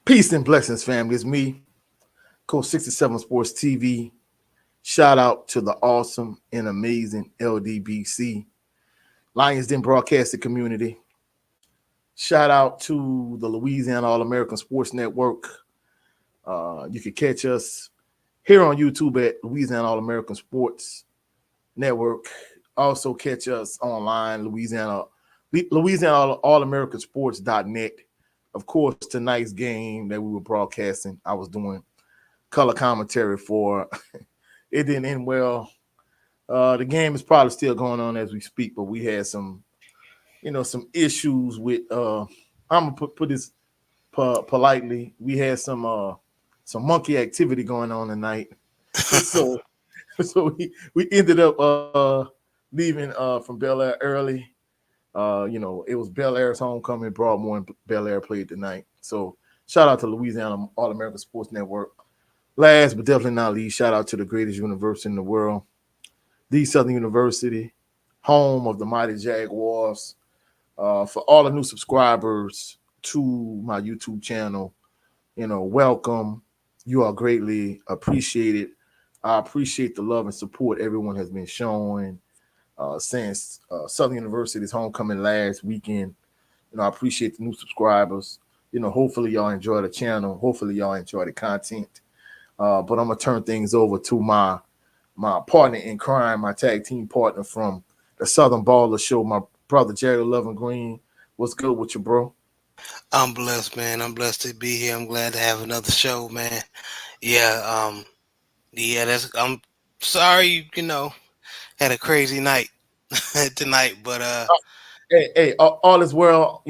Peace and blessings, family. It's me, Coach 67 Sports TV. Shout out to the awesome and amazing LDBC, Lions Den Broadcasting Community. Shout out to the Louisiana All American Sports Network. You can catch us here on YouTube at Louisiana All American Sports Network. Also catch us online, Louisiana All American Sports.net. Of course, tonight's game that we were broadcasting, I was doing color commentary for. It didn't end well. The game is probably still going on as we speak, but we had some issues with. I'm gonna put this politely. We had some monkey activity going on tonight, so we ended up leaving from Bel Air early. It was Bel Air's homecoming. Broadmoor and Bel Air played tonight. So shout out to Louisiana All American Sports Network. Last but definitely not least, shout out to the greatest university in the world, the Southern University, home of the mighty Jaguars. For all the new subscribers to my YouTube channel, welcome. You are greatly appreciated. I appreciate the love and support everyone has been showing since Southern University's homecoming last weekend. I appreciate the new subscribers. Hopefully y'all enjoy the channel. Hopefully y'all enjoy the content. But I'm gonna turn things over to my partner in crime, my tag team partner from the Southern Baller Show, my brother Jerry Loving Green. What's good with you, bro? I'm blessed, man. I'm blessed to be here. I'm glad to have another show, man. Yeah, I'm sorry, had a crazy night tonight, but Hey, all is well.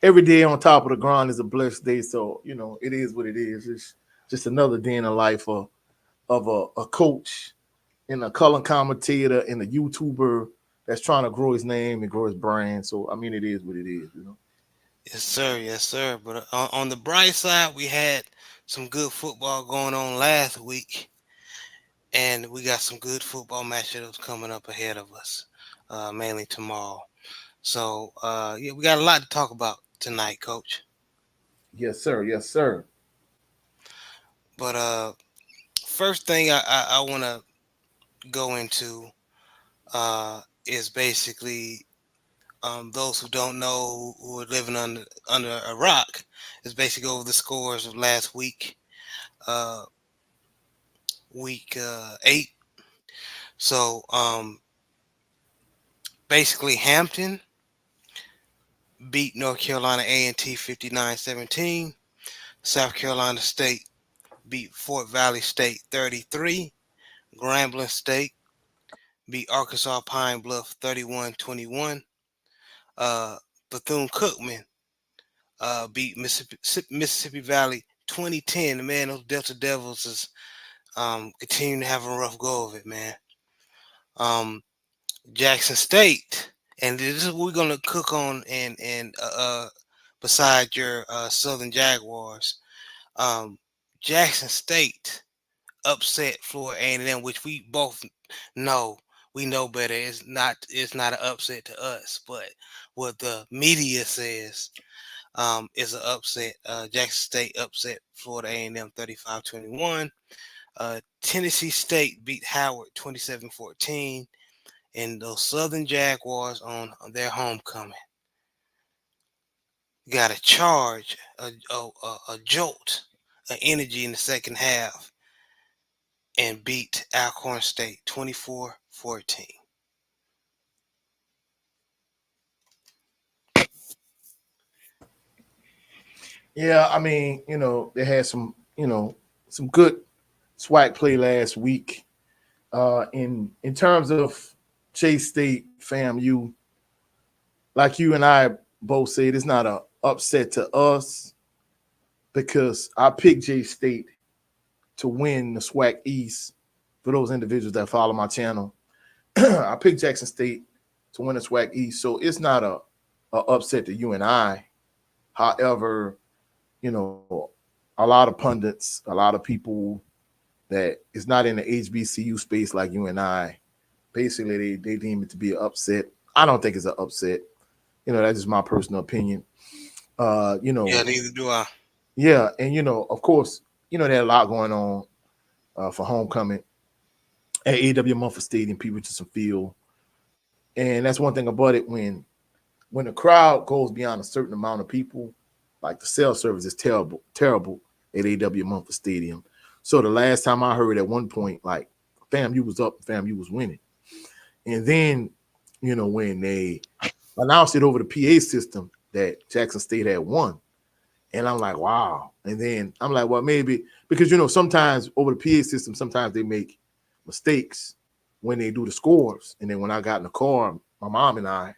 Every day on top of the ground is a blessed day. So it is what it is. It's just another day in the life of a coach and a color commentator and a YouTuber that's trying to grow his name and grow his brand. So I mean, it is what it is. yes, sir, yes, sir. But on the bright side, we had some good football going on last week, and we got some good football matchups coming up ahead of us, mainly tomorrow. So, yeah, we got a lot to talk about tonight, Coach. Yes, sir. Yes, sir. But first thing I want to go into is basically those who don't know who are living under a rock is basically over the scores of last week, uh, week 8. So basically, Hampton beat North Carolina A&T 59-17. South Carolina State beat Fort Valley State 33. Grambling State beat Arkansas Pine Bluff 31-21. Uh, Bethune-Cookman beat Mississippi Valley 2010. Man, those Delta Devils is continuing to have a rough go of it, man. Um, Jackson State, and this is what we're gonna cook on, and beside your Southern Jaguars, um, Jackson State upset Florida A&M, which we both know. We know better. It's not an upset to us, but what the media says is an upset. Jackson State upset Florida A&M 35-21. Tennessee State beat Howard 27-14. And those Southern Jaguars on their homecoming got a charge, a jolt, of energy in the second half and beat Alcorn State 24-14. Yeah, I mean, they had some good swag play last week. In terms of J State FAMU, like you and I both said, it's not a upset to us because I picked J State to win the SWAC East. For those individuals that follow my channel, I picked Jackson State to win the SWAC East, so it's not a upset to you and I. However, you know, a lot of pundits, a lot of people that is not in the HBCU space like you and I, basically they deem it to be an upset. I don't think it's an upset. That's just my personal opinion. Uh, you Yeah, know, neither do I. Yeah, and of course, they had a lot going on for homecoming at AW Mumford Stadium, People Richardson Field, and that's one thing about it when the crowd goes beyond a certain amount of people, like the cell service is terrible, terrible at AW Mumford Stadium. So the last time I heard at one point, like FAMU was up, FAMU was winning, and then when they announced it over the PA system that Jackson State had won, and I'm like, wow. And then I'm like, well, maybe because sometimes over the PA system, sometimes they make mistakes when they do the scores. And then when I got in the car, my mom and I,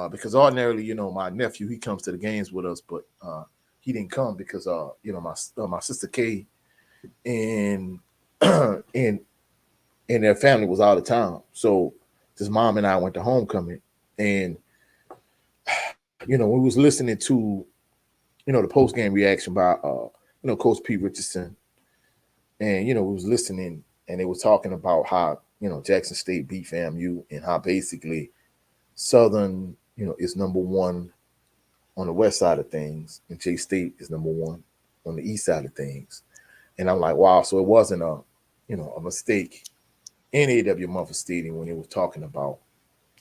because ordinarily, my nephew he comes to the games with us, but he didn't come because my sister Kay and and their family was out of town. So just mom and I went to homecoming, and we was listening to the post game reaction by Coach P. Richardson, and we was listening, and they was talking about how Jackson State beat FAMU and how basically Southern is number one on the west side of things, and J State is number one on the east side of things. And I'm like, wow, so it wasn't a mistake in AW Mumford Stadium when they was talking about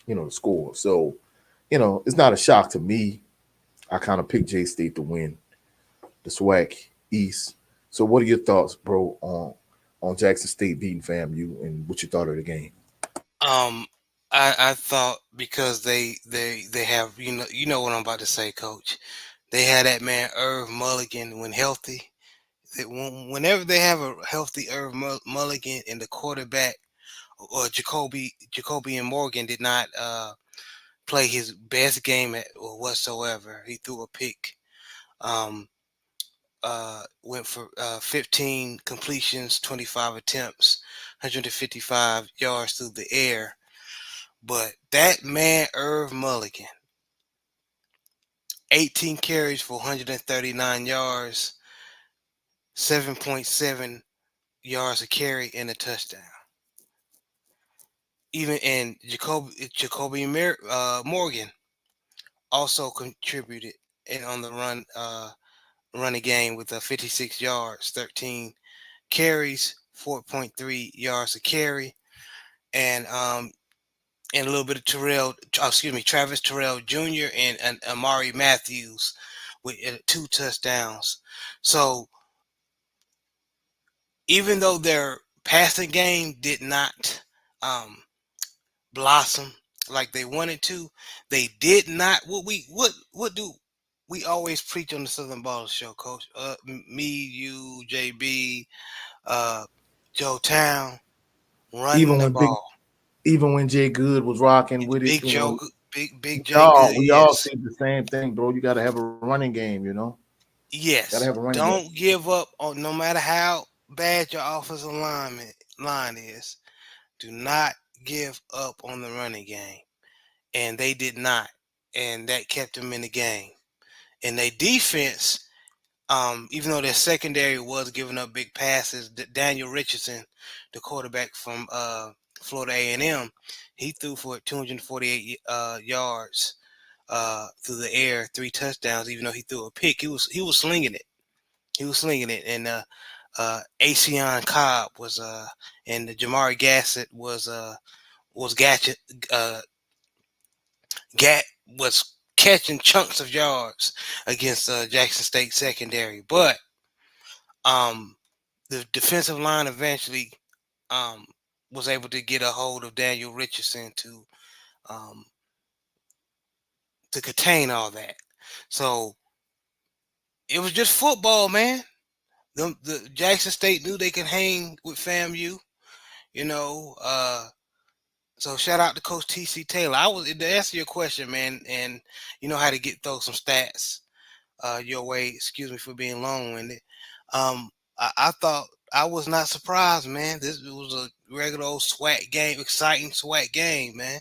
the score. So it's not a shock to me. I kind of picked J State to win the SWAC East. So what are your thoughts, bro, on Jackson State beating FAMU and what you thought of the game? Um, I thought because they have you know what I'm about to say, Coach. They had that man Irv Mulligan when healthy. Whenever they have a healthy Irv Mulligan and the quarterback or Jacoby and Morgan did not play his best game or whatsoever. He threw a pick. Um, went for 15 completions, 25 attempts, 155 yards through the air. But that man, Irv Mulligan, 18 carries for 139 yards, 7.7 yards a carry, and a touchdown. Even and Jacoby Morgan also contributed on the running game with 56 yards, 13 carries, 4.3 yards a carry, and a little bit of Travis Terrell Jr. and Amari Matthews with 2 touchdowns. So even though their passing game did not um, blossom like they wanted to, they did not. What do we always preach on the Southern Ball Show, Coach? Me, you, JB, uh, Joe Town, running Even the when big, ball. even when Jay Good was rocking with it, Big Joe, big we J all Good, we all yes. said the same thing, bro. You got to have a running game, Got to have Yes, a running game. don't give up on no matter how bad your offensive line is. Do not give up on the running game, and they did not, and that kept them in the game. And their defense, even though their secondary was giving up big passes, Daniel Richardson, the quarterback from Florida A&M, he threw for 248 yards through the air, 3 touchdowns. Even though he threw a pick, he was slinging it. He was slinging it, and Acion Cobb was and the Jamari Gassett was Gatchet Gat was catching chunks of yards against Jackson State secondary, but um, the defensive line eventually um, was able to get a hold of Daniel Richardson um, to contain all that. So it was just football, man. The Jackson State knew they could hang with FAMU. You know, so shout out to Coach TC Taylor. I was to answer your question, man, and you know how to throw some stats your way. Excuse me for being long-winded. I thought I was not surprised, man. This was a regular old SWAC game, exciting SWAC game, man.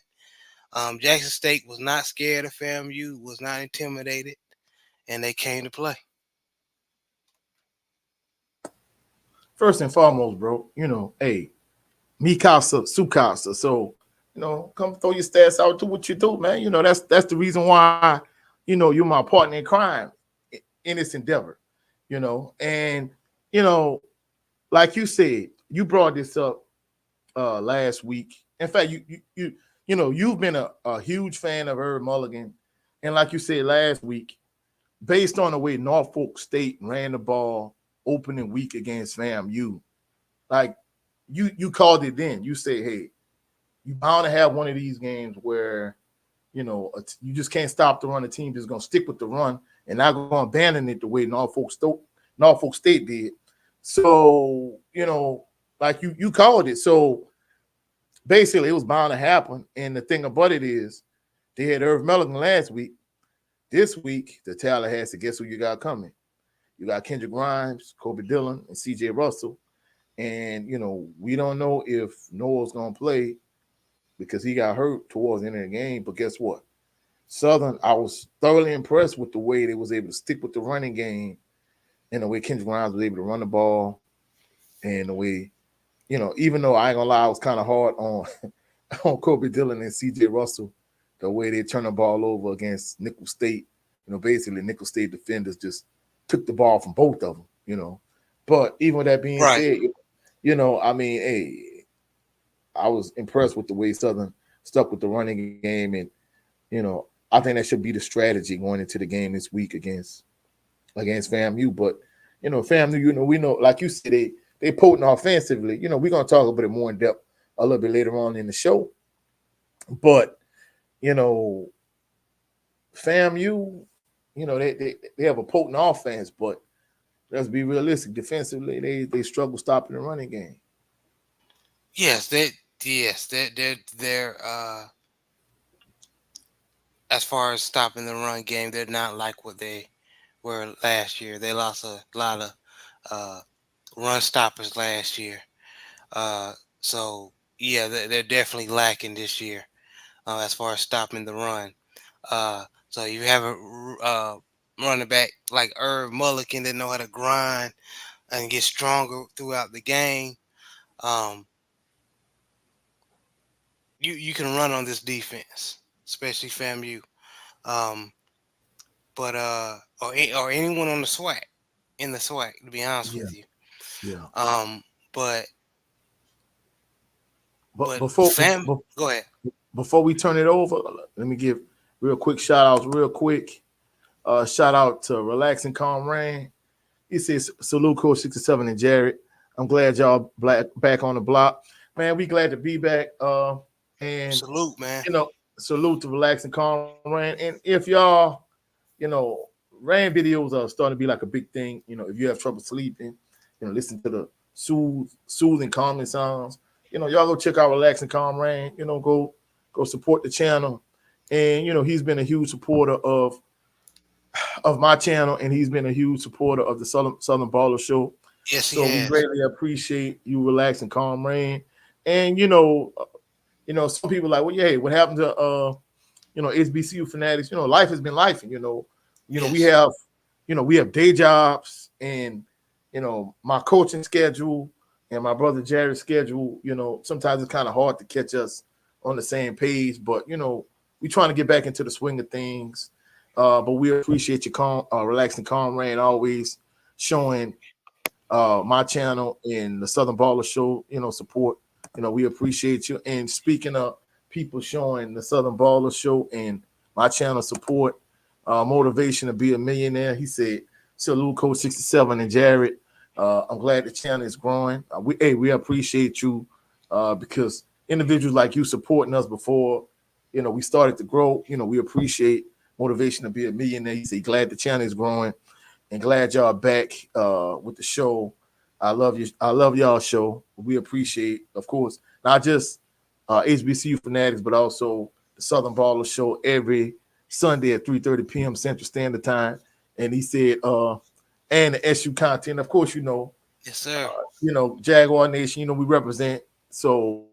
Jackson State was not scared of FAMU, was not intimidated, and they came to play. First and foremost, bro, hey, mi casa, su casa. So, come throw your stats out, do what you do, man. That's the reason why, you're my partner in crime in this endeavor. And you know, like you said, you brought this up last week. In fact, you've been a huge fan of Herb Mulligan, and like you said last week, based on the way Norfolk State ran the ball opening week against FAMU, like you called it then. You say, hey, you bound to have one of these games where you just can't stop the run. The team is going to stick with the run and not going to abandon it the way Norfolk State did. So like you called it. So basically, it was bound to happen. And the thing about it is, they had Irv Mulligan last week. This week, the Tallahassee, guess who you got coming? You got Kendrick Grimes, Kobe Dillon, and C.J. Russell. And we don't know if Noah's going to play because he got hurt towards the end of the game. But guess what? Southern, I was thoroughly impressed with the way they was able to stick with the running game and the way Kendrick Grimes was able to run the ball and the way, even though I ain't gonna lie, I was kind of hard on on Kobe Dillon and CJ Russell, the way they turned the ball over against Nickel State. Basically Nickel State defenders just took the ball from both of them. But even with that being Right. said, I mean, hey, I was impressed with the way Southern stuck with the running game, and I think that should be the strategy going into the game this week against FAMU. But FAMU, we know, like you said, they potent offensively. We're gonna talk about it more in depth a little bit later on in the show. But FAMU, they have a potent offense, but let's be realistic. Defensively, they struggle stopping the running game. Yes, they're as far as stopping the run game, they're not like what they were last year. They lost a lot of uh, run stoppers last year. So yeah, they're definitely lacking this year as far as stopping the run. So you have running back like Irv Mulligan that know how to grind and get stronger throughout the game. Um, you can run on this defense, especially FAMU. Um, but or anyone on the SWAC in the SWAC, to be honest Yeah, with you. yeah. Um, but But but fam, go ahead. before we turn it over, let me give real quick shout outs, real quick. Shout out to Relaxing Calm Rain. He says, salute Coach 67 and Jared. I'm glad y'all back on the block. Man, we glad to be back. And, Salute, man. salute to Relaxing Calm Rain. And if y'all, you know, rain videos are starting to be like a big thing. If you have trouble sleeping, listen to the soothing, calming sounds. Y'all go check out Relaxing Calm Rain. Go support the channel. And, he's been a huge supporter of my channel, and he's been a huge supporter of the Southern Baller Show. Yes, he So we has. greatly appreciate you relaxing, calm rain. And some people like, well, yeah, what happened to HBCU fanatics? Life has been life, and we Yes. have day jobs, and my coaching schedule and my brother Jared's schedule. Sometimes it's kind of hard to catch us on the same page, but we trying to get back into the swing of things. But we appreciate your relaxing, calm rain, always showing my channel and the Southern Baller Show, support. We appreciate you. And speaking of people showing the Southern Baller Show and my channel support, motivation to be a millionaire, he said, salute Coach 67 and Jared. I'm glad the channel is growing. We appreciate you because individuals like you supporting us before, we started to grow. We appreciate motivation to be a millionaire. He said, glad the channel is growing and glad y'all back with the show. I love you. I love y'all show. We appreciate, of course, not just HBCU Fanatics, but also the Southern Baller Show every Sunday at 3:30 p.m. Central Standard Time. And he said, and the SU content, of course, Yes, sir. Jaguar Nation, we represent. So,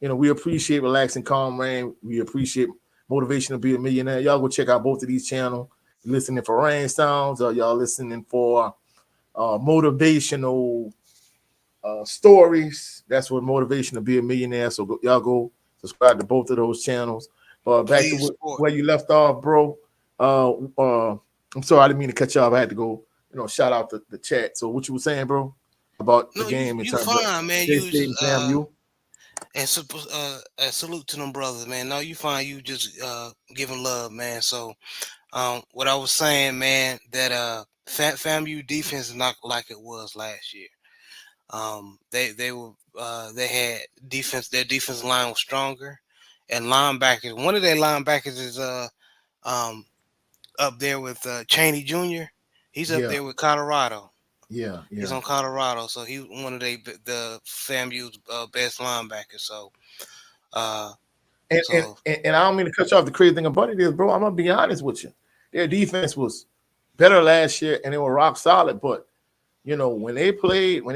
we appreciate relaxing, calm rain. We appreciate motivation to be a millionaire. Y'all go check out both of these channels. You listening for rain sounds, or y'all listening for motivational stories. That's what motivation to be a millionaire. So y'all go subscribe to both of those channels. Back to Please support. where you left off, bro. I'm sorry, I didn't mean to cut you off. I had to go shout out the chat. So what you were saying, bro, about the No, you game in you terms of fine, man. J You State just and FAMU? and salute to them brothers, man. No, you fine. You just giving love, man. So what I was saying, man, that FAMU defense is not like it was last year. They had defense. Their defensive line was stronger, and linebackers. One of their linebackers is um up there with Cheney Jr. He's up Yeah, there with Colorado. yeah, He's yeah. on Colorado, so he's one of the FAMU's best linebackers. So uh And, and so and I don't mean to cut you off. The crazy thing about it is, bro, I'm gonna be honest with you. Their defense was better last year, and they were rock solid. But when they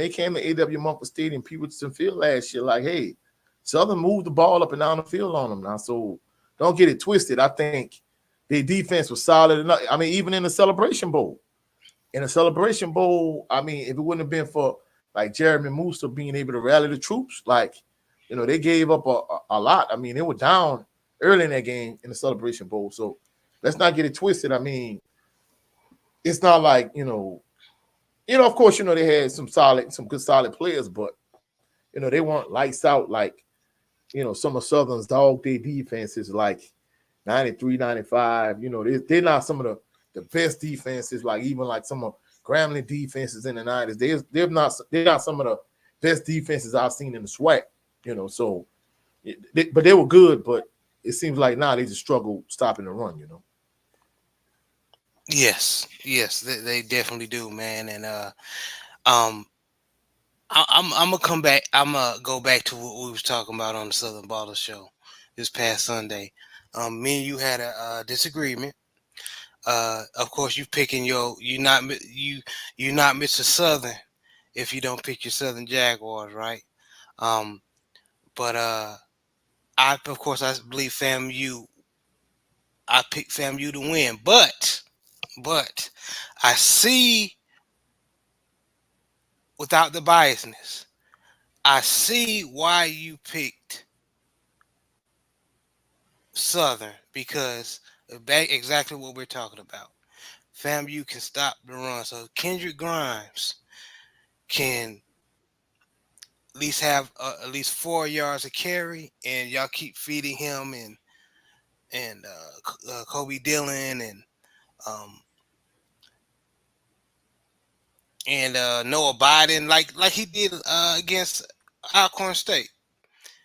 came to AW Mumpler Stadium, Peterson Field last year, like, hey, Southern moved the ball up and down the field on them now. So don't get it twisted. I think their defense was solid enough. I mean, even in the Celebration Bowl. In the Celebration Bowl, I mean, if it wouldn't have been for like Jeremy Musa being able to rally the troops, like, they gave up a lot. I mean, they were down early in that game in the Celebration Bowl. So let's not get it twisted. I mean, it's not like, of course, they had some good solid players, but they weren't lights out like, some of Southern's dog day defenses like 93, 95. They're not some of the best defenses, like even like some of Grambling defenses in the 90s. They're not some of the best defenses I've seen in the SWAC, so but they were good, but it seems like now they just struggle stopping the run. yes, they definitely do, man. And um I'm gonna come back. I'm gonna go back to what we was talking about on the Southern Baller Show this past Sunday. Me and you had a disagreement. Of course, you picking you not Mr. Southern if you don't pick your Southern Jaguars, right? Um, but I of course I believe FAMU. I picked FAMU to win, but I see without the biasness. I see why you picked Southern because back exactly what we're talking about. FAMU can stop the run, so Kendrick Grimes can at least have at least 4 yards of carry, and y'all keep feeding him and Kobe Dillon um and Noah Biden like he did against Alcorn State.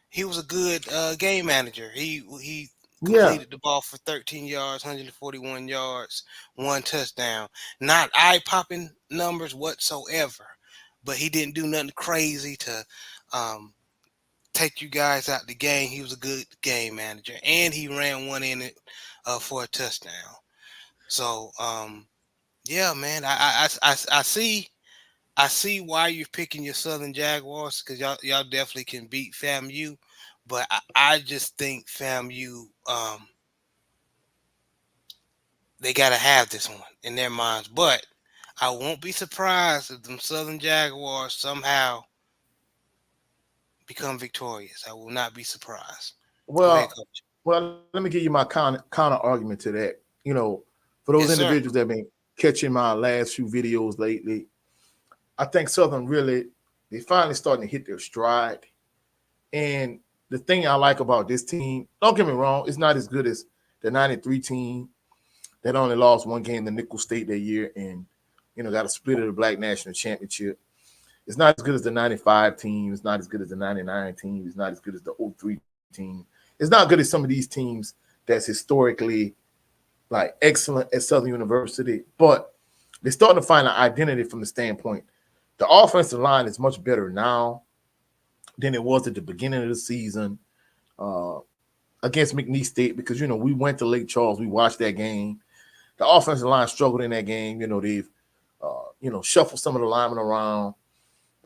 He was a good game manager. He Yeah, completed the ball for 13 yards, 141 yards, one touchdown. Not eye popping numbers whatsoever, but he didn't do nothing crazy to um, take you guys out the game. He was a good game manager, and he ran one in it for a touchdown. So yeah, man, I see. I see why you're picking your Southern Jaguars because y'all definitely can beat FAMU, but I just think FAMU they gotta have this one in their minds. But I won't be surprised if them Southern Jaguars somehow become victorious. I will not be surprised. Go ahead, well, coach. let me give you my counter argument to that. For those Yes, sir. individuals that have been catching my last few videos lately, I think Southern really they finally starting to hit their stride. And the thing I like about this team, don't get me wrong, it's not as good as the '93 team that only lost one game to Nickel State that year and got a split of the Black National Championship. It's not as good as the '95 team. It's not as good as the '99 team. It's not as good as the '03 team. It's not good as some of these teams that's historically like excellent at Southern University, but they're starting to find an identity from the standpoint. The offensive line is much better now than it was at the beginning of the season uh, against McNeese State because we went to Lake Charles, we watched that game. The offensive line struggled in that game. They've shuffled some of the linemen around.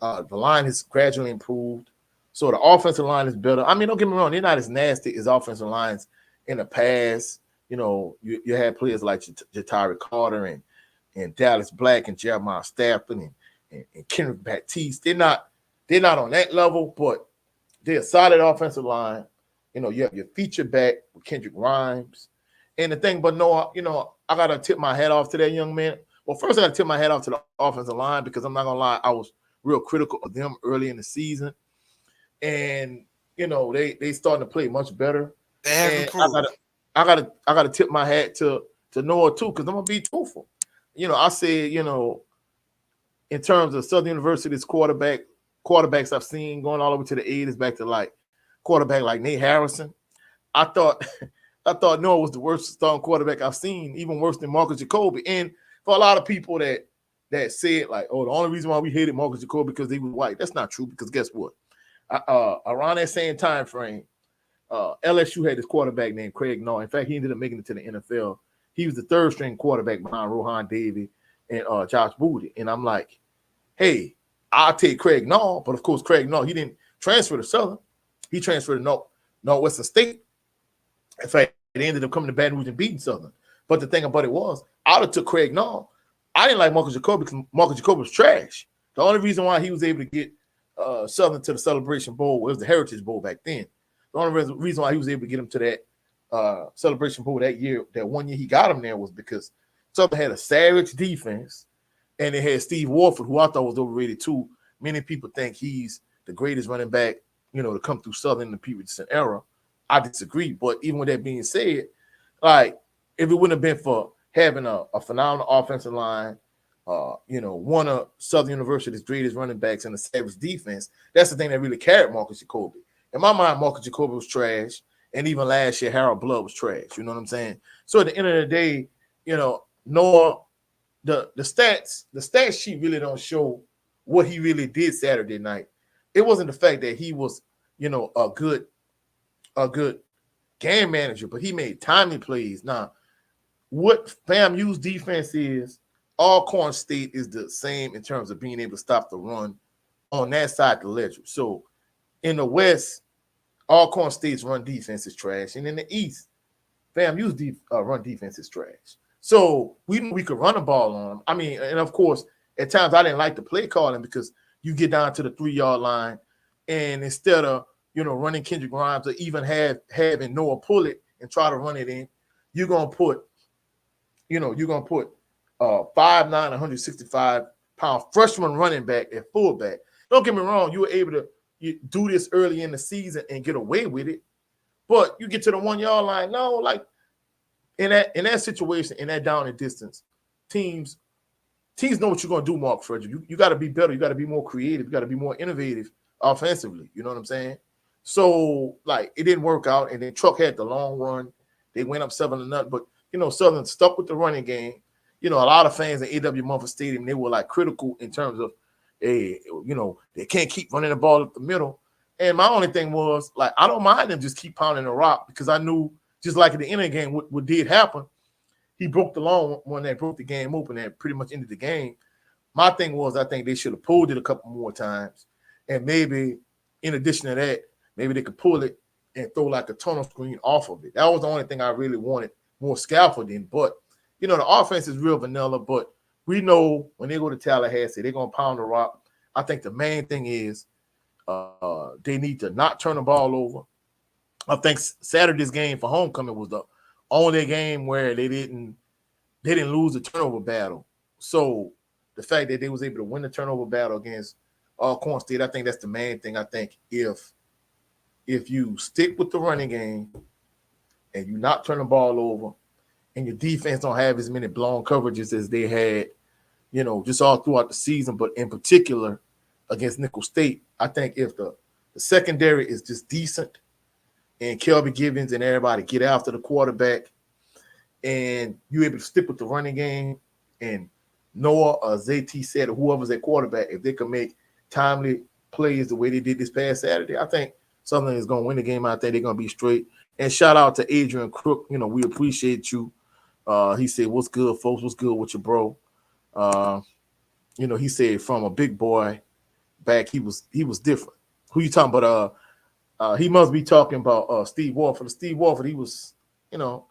The line has gradually improved. So the offensive line is better. I mean, don't get me wrong, they're not as nasty as offensive lines in the past. You had players like Jatari Carter and Dallas Black and Jeremiah Stafford and Kendrick Baptiste. They're not on that level, but they're a solid offensive line. You have your feature back with Kendrick Grimes. And the thing, but Noah, I gotta tip my hat off to that young man. Well, first I got to tip my hat off to the offensive line because I'm not gonna lie, I was real critical of them early in the season, and they starting to play much better. They have And improved. I gotta tip my hat to Noah too, because I'm gonna be truthful. I said, in terms of Southern University's quarterbacks I've seen going all over to the 80s, back to like quarterback like Nate Harrison. I thought I thought Noah was the worst starting quarterback I've seen, even worse than Marcus Jacoby. And for a lot of people that said like, oh, the only reason why we hated Marcus Jacoby because he was white, that's not true. Because guess what? Around that same time frame, LSU had this quarterback named Craig Naw. In fact, he ended up making it to the NFL. He was the third string quarterback behind Rohan Davey and Josh Booty. And I'm like, hey, I'll take Craig Naw. But of course, Craig Naw, he didn't transfer to Southern. He transferred to Northwestern State. In fact, they ended up coming to Baton Rouge and beating Southern. But the thing about it was, I would have took Craig Naw. I didn't like Marcus Jacoby because Marcus Jacoby was trash. The only reason why he was able to get Southern to the Celebration Bowl was the Heritage Bowl back then. The only reason why he was able to get him to that Celebration Bowl that year, that 1 year he got him there, was because Southern had a savage defense, and they had Steve Warford, who I thought was overrated too. Many people think he's the greatest running back, to come through Southern in the Pete Richardson era. I disagree. But even with that being said, like, if it wouldn't have been for having a phenomenal offensive line, one of Southern University's greatest running backs and a savage defense, that's the thing that really carried Marcus Jacoby. In my mind, Marcus Jacoby was trash, and even last year, Harold Blood was trash. You know what I'm saying? So at the end of the day, Noah, the stats sheet really don't show what he really did Saturday night. It wasn't the fact that he was, a good game manager, but he made timely plays. Now, what FAMU's defense is, Alcorn State is the same in terms of being able to stop the run on that side of the ledger. So in the West, Alcorn State's run defense is trash, and in the East, FAMU's run defense is trash. So we could run the ball on them. I mean, and of course, at times I didn't like the play calling because you get down to the 3-yard line, and instead of running Kendrick Grimes, or even having Noah pull it and try to run it in, you're gonna put 5'9", 165-pound freshman running back at fullback. Don't get me wrong, you were able to do this early in the season and get away with it, but you get to the 1-yard line. No, like in that situation, in that down and distance, teams know what you're gonna do, Mark Frederick. You got to be better. You got to be more creative. You got to be more innovative offensively. You know what I'm saying? So, like, it didn't work out, and then Truck had the long run. They went up 7-0, but Southern stuck with the running game. A lot of fans at A.W. Mumford Stadium, they were like critical in terms of, they can't keep running the ball up the middle. And my only thing was, like, I don't mind them just keep pounding the rock, because I knew, just like at the end of the game, what did happen, he broke the long one that broke the game open and pretty much ended the game. My thing was, I think they should have pulled it a couple more times, and maybe in addition to that, maybe they could pull it and throw like a tunnel screen off of it. That was the only thing I really wanted, more scaffolding. But, the offense is real vanilla, but we know when they go to Tallahassee, they're going to pound the rock. I think the main thing is they need to not turn the ball over. I think Saturday's game for homecoming was the only game where they didn't lose the turnover battle. So the fact that they was able to win the turnover battle against Alcorn State, I think that's the main thing. I think if you stick with the running game and you not turn the ball over, and your defense don't have as many blown coverages as they had, just all throughout the season, but in particular against Nickel State, I think if the secondary is just decent and Kelby Givens and everybody get after the quarterback, and you're able to stick with the running game, and Noah or ZT said, or whoever's at quarterback, if they can make timely plays the way they did this past Saturday, I think Southern is going to win the game. I think they're going to be straight. And shout out to Adrian Crook. We appreciate you. He said, "What's good, folks? What's good with your bro?" He said from a big boy back, he was different. Who you talking about? He must be talking about Steve Warford. Steve Warford, he was your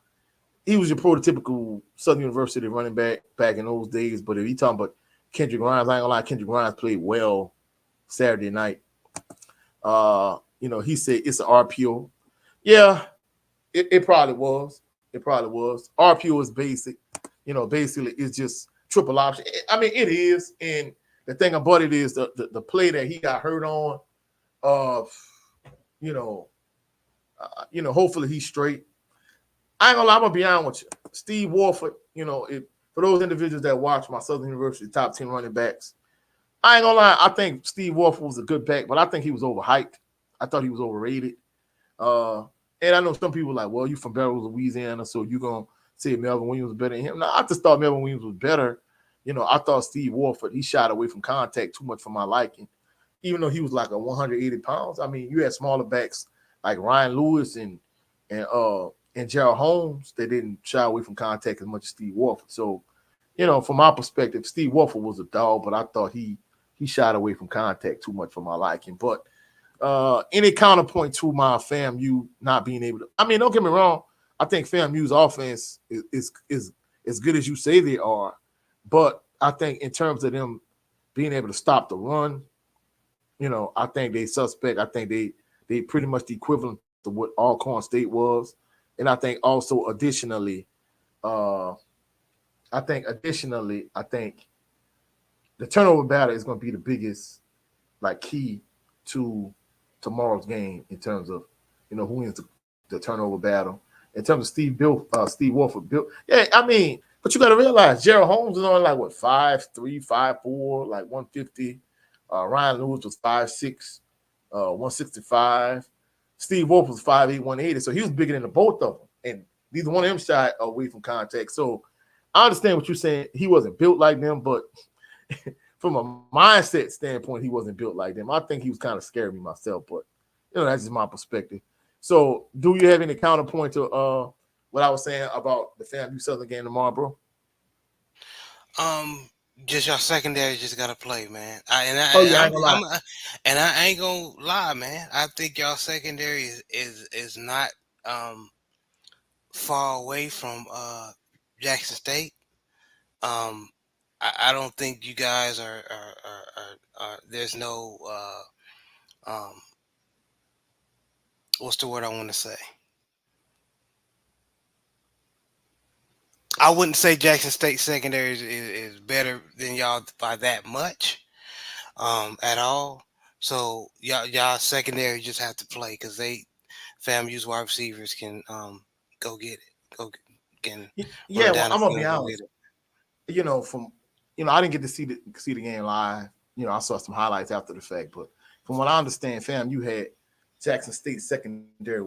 prototypical Southern University running back in those days. But if he talking about Kendrick Grimes, I ain't gonna lie, Kendrick Grimes played well Saturday night. He said it's an RPO. Yeah, it probably was. It probably was. RPO is basic. Basically it's just triple option. I mean, it is. And the thing about it is the play that he got hurt on. Uh, you know, hopefully he's straight. I ain't gonna lie, I'm gonna be honest with you. Steve Warford, for those individuals that watch my Southern University top 10 running backs, I ain't gonna lie, I think Steve Warford was a good back, but I think he was overhyped. I thought he was overrated. Uh, and I know some people like, well, you from Baton Rouge, Louisiana, so you're gonna say Melvin Williams was better than him. No, I just thought Melvin Williams was better. I thought Steve Warford, he shied away from contact too much for my liking. Even though he was like a 180 pounds. I mean, you had smaller backs like Ryan Lewis and Gerald Holmes that didn't shy away from contact as much as Steve Warford. So, from my perspective, Steve Warford was a dog, but I thought he shied away from contact too much for my liking. But any counterpoint to my FAMU not being able to, I mean, don't get me wrong, I think FAMU's offense is as good as you say they are, but I think in terms of them being able to stop the run, I think they suspect. I think they pretty much the equivalent to what Alcorn State was, and I think also uh, I think the turnover battle is going to be the biggest like key to tomorrow's game in terms of who wins the turnover battle. In terms of Steve Wolford built. Yeah, I mean, but you got to realize Gerald Holmes is only like what 5'3", 5'4", like 150. Ryan Lewis was 5'6", 165. Steve Wolf was 5'8", 180. So he was bigger than the both of them, and neither one of them shied away from contact. So I understand what you're saying. He wasn't built like them, but from a mindset standpoint, he wasn't built like them. I think he was kind of scaring me myself, but that's just my perspective. So, do you have any counterpoint to what I was saying about the FAMU Southern game tomorrow, bro? Um, just your secondary just gotta play, man. Oh yeah, I ain't gonna lie. And I ain't gonna lie, man. I think y'all secondary is not um far away from Jackson State. Um, I don't think you guys are there's no um what's the word I want to say? I wouldn't say Jackson State secondary is better than y'all by that much, at all. So y'all secondary just have to play because they FAMU's wide receivers can go get it, can run Yeah, well, down the I'm gonna field be and go get honest. it. From I didn't get to see the game live. I saw some highlights after the fact, but from what I understand, fam, you had Jackson State secondary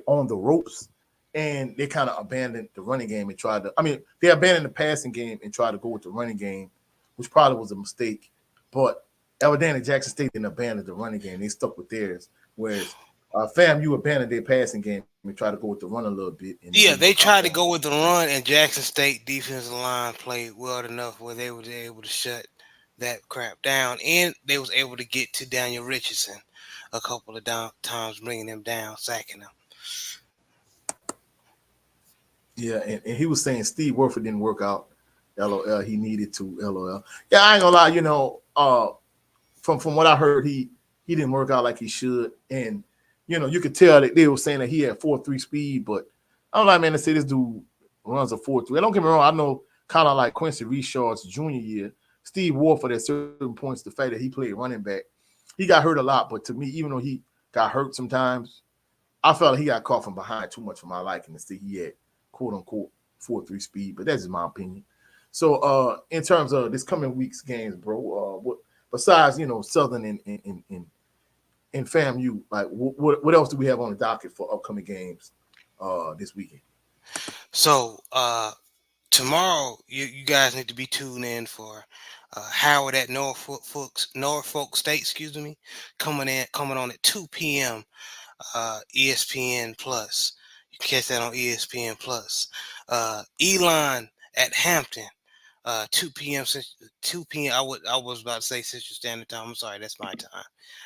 on the ropes, and they kind of abandoned the running game and tried to. I mean, they abandoned the passing game and tried to go with the running game, which probably was a mistake. But evidently, Jackson State didn't abandon the running game; they stuck with theirs. Whereas FAMU abandoned their passing game and tried to go with the run a little bit, and it didn't Yeah, work they out for tried to them. go with the run, and Jackson State defensive line played well enough where they were able to shut that crap down, and they was able to get to Daniel Richardson a couple of times, bringing him down, sacking him. Yeah, and he was saying Steve Warford didn't work out. LOL. He needed to. LOL. Yeah, I ain't gonna lie. From what I heard, he didn't work out like he should, and you could tell that they were saying that he had 4.3 speed, but I don't know, man. To say this dude runs a 4.3. And don't get me wrong. I know kind of like Quincy Richard's junior year, Steve Warford at certain points, the fact that he played running back, he got hurt a lot. But to me, even though he got hurt sometimes, I felt like he got caught from behind too much for my liking to see he had quote unquote 4.3 speed, but that's just my opinion. So in terms of this coming week's games, bro, what besides Southern and FAMU, like what else do we have on the docket for upcoming games this weekend? So tomorrow, you guys need to be tuned in for Howard at Norfolk State, excuse me, coming on at 2 p.m. ESPN Plus. You can catch that on ESPN Plus. Elon at Hampton, 2 p.m. 2 p.m. I was about to say Central Standard Time. I'm sorry, that's my time.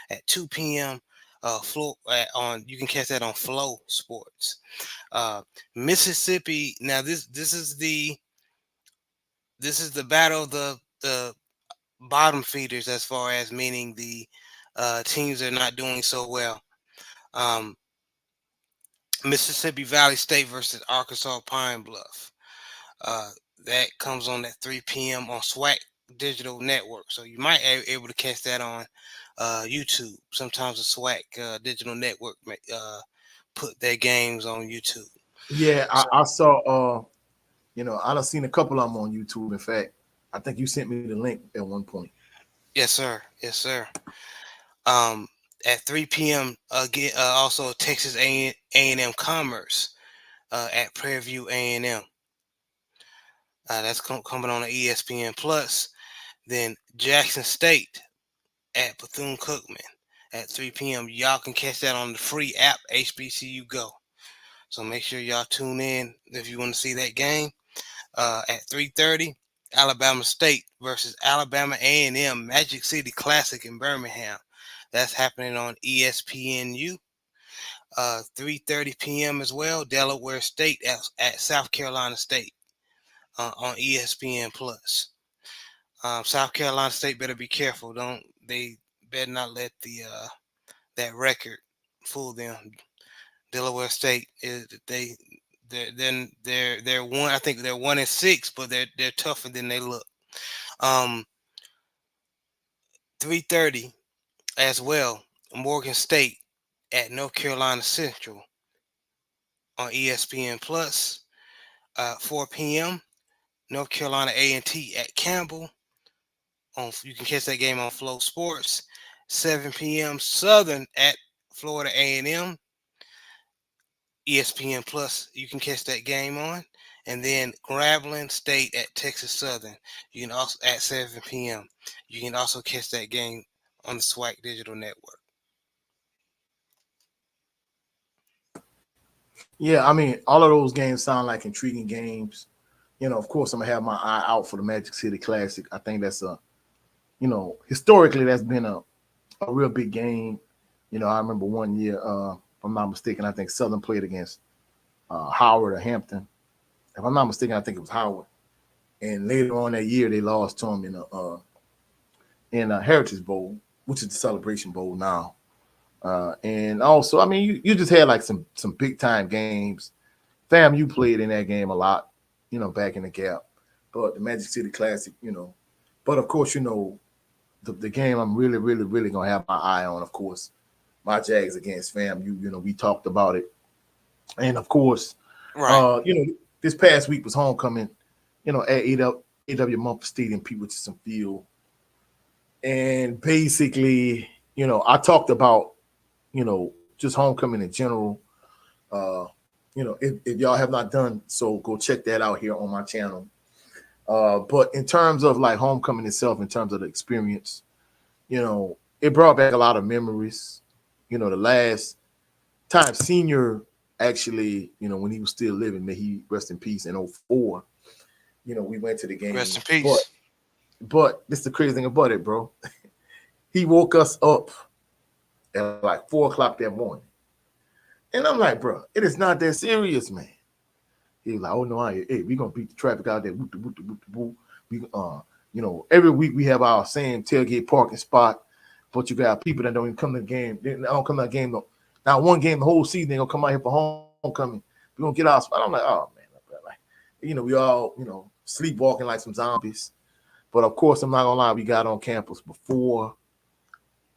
At 2 p.m. On you can catch that on Flow Sports. Mississippi. Now this is the battle of the bottom feeders as far as meaning the teams that are not doing so well. Um, Mississippi Valley State versus Arkansas Pine Bluff. that comes on at 3 p.m. on SWAC Digital Network. So you might be able to catch that on YouTube. Sometimes the SWAC Digital Network put their games on YouTube. Yeah, So I saw. I done seen a couple of them on YouTube. In fact, I think you sent me the link at one point. yes, sir. Yes, sir. Um, at 3 p.m. Again, also Texas A&M Commerce at Prairie View A&M. That's coming on the ESPN Plus. Then Jackson State at Bethune Cookman at 3 p.m. Y'all can catch that on the free app HBCU Go. So make sure y'all tune in if you want to see that game. At 3:30, Alabama State versus Alabama A&M Magic City Classic in Birmingham. That's happening on ESPNU. 3:30 p.m. as well. Delaware State at South Carolina State on ESPN Plus. South Carolina State better be careful. They better not let that record fool them. Delaware State is they're one. I think they're 1-6, but they're tougher than they look. Um, 3:30 as well. Morgan State at North Carolina Central on ESPN Plus. 4 p.m. North Carolina A&T at Campbell. You can catch that game on Flow Sports. 7 p.m. Southern at Florida A&M. ESPN Plus. You can catch that game on. And then Grambling State at Texas Southern. You can also at 7 p.m. You can also catch that game on the SWAC Digital Network. Yeah, I mean, all of those games sound like intriguing games. Of course, I'm gonna have my eye out for the Magic City Classic. I think that's historically that's been a real big game. I remember one year, if I'm not mistaken, I think Southern played against Howard or Hampton. If I'm not mistaken, I think it was Howard. And later on that year, they lost to him in a Heritage Bowl, which is the Celebration Bowl now. And also, I mean, you just had like some big time games. You played in that game a lot, back in the gap. But the Magic City Classic, But of course, the game I'm really, really, really gonna have my eye on, of course, my Jags against FAMU. We talked about it. And of course, Right. This past week was homecoming, at AW Mumford Stadium, Pete Richardson Field. And basically, I talked about, just homecoming in general. Uh, if y'all have not done so, go check that out here on my channel. But in terms of like homecoming itself, in terms of the experience, it brought back a lot of memories. The last time senior actually, when he was still living, may he rest in peace, in 04, we went to the game. Rest in peace. But this is the crazy thing about it, bro. He woke us up at like 4 o'clock that morning. And I'm like, bro, it is not that serious, man. He was like, oh no, hey, we gonna beat the traffic out there. We every week we have our same tailgate parking spot, but you got people that don't even come to the game. They don't come to the game. Now one game the whole season, they gonna come out here for homecoming. We gonna get our spot. I'm like, oh man, we all sleepwalking like some zombies. But of course, I'm not gonna lie, we got on campus before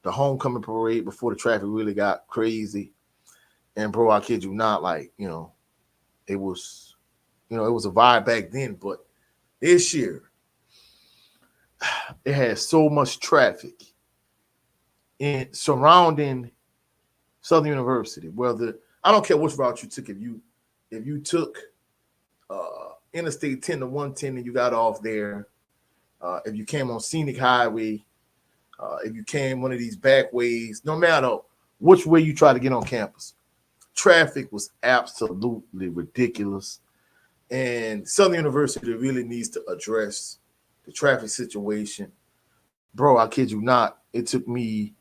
the homecoming parade, before the traffic really got crazy. And bro, I kid you not, like, it was, it was a vibe back then. But this year, it had so much traffic in surrounding Southern University. Whether I don't care which route you took, if you took Interstate 10 to 110 and you got off there, if you came on Scenic Highway, if you came one of these back ways, no matter which way you try to get on campus, traffic was absolutely ridiculous. And Southern University really needs to address the traffic situation. Bro, I kid you not, it took me,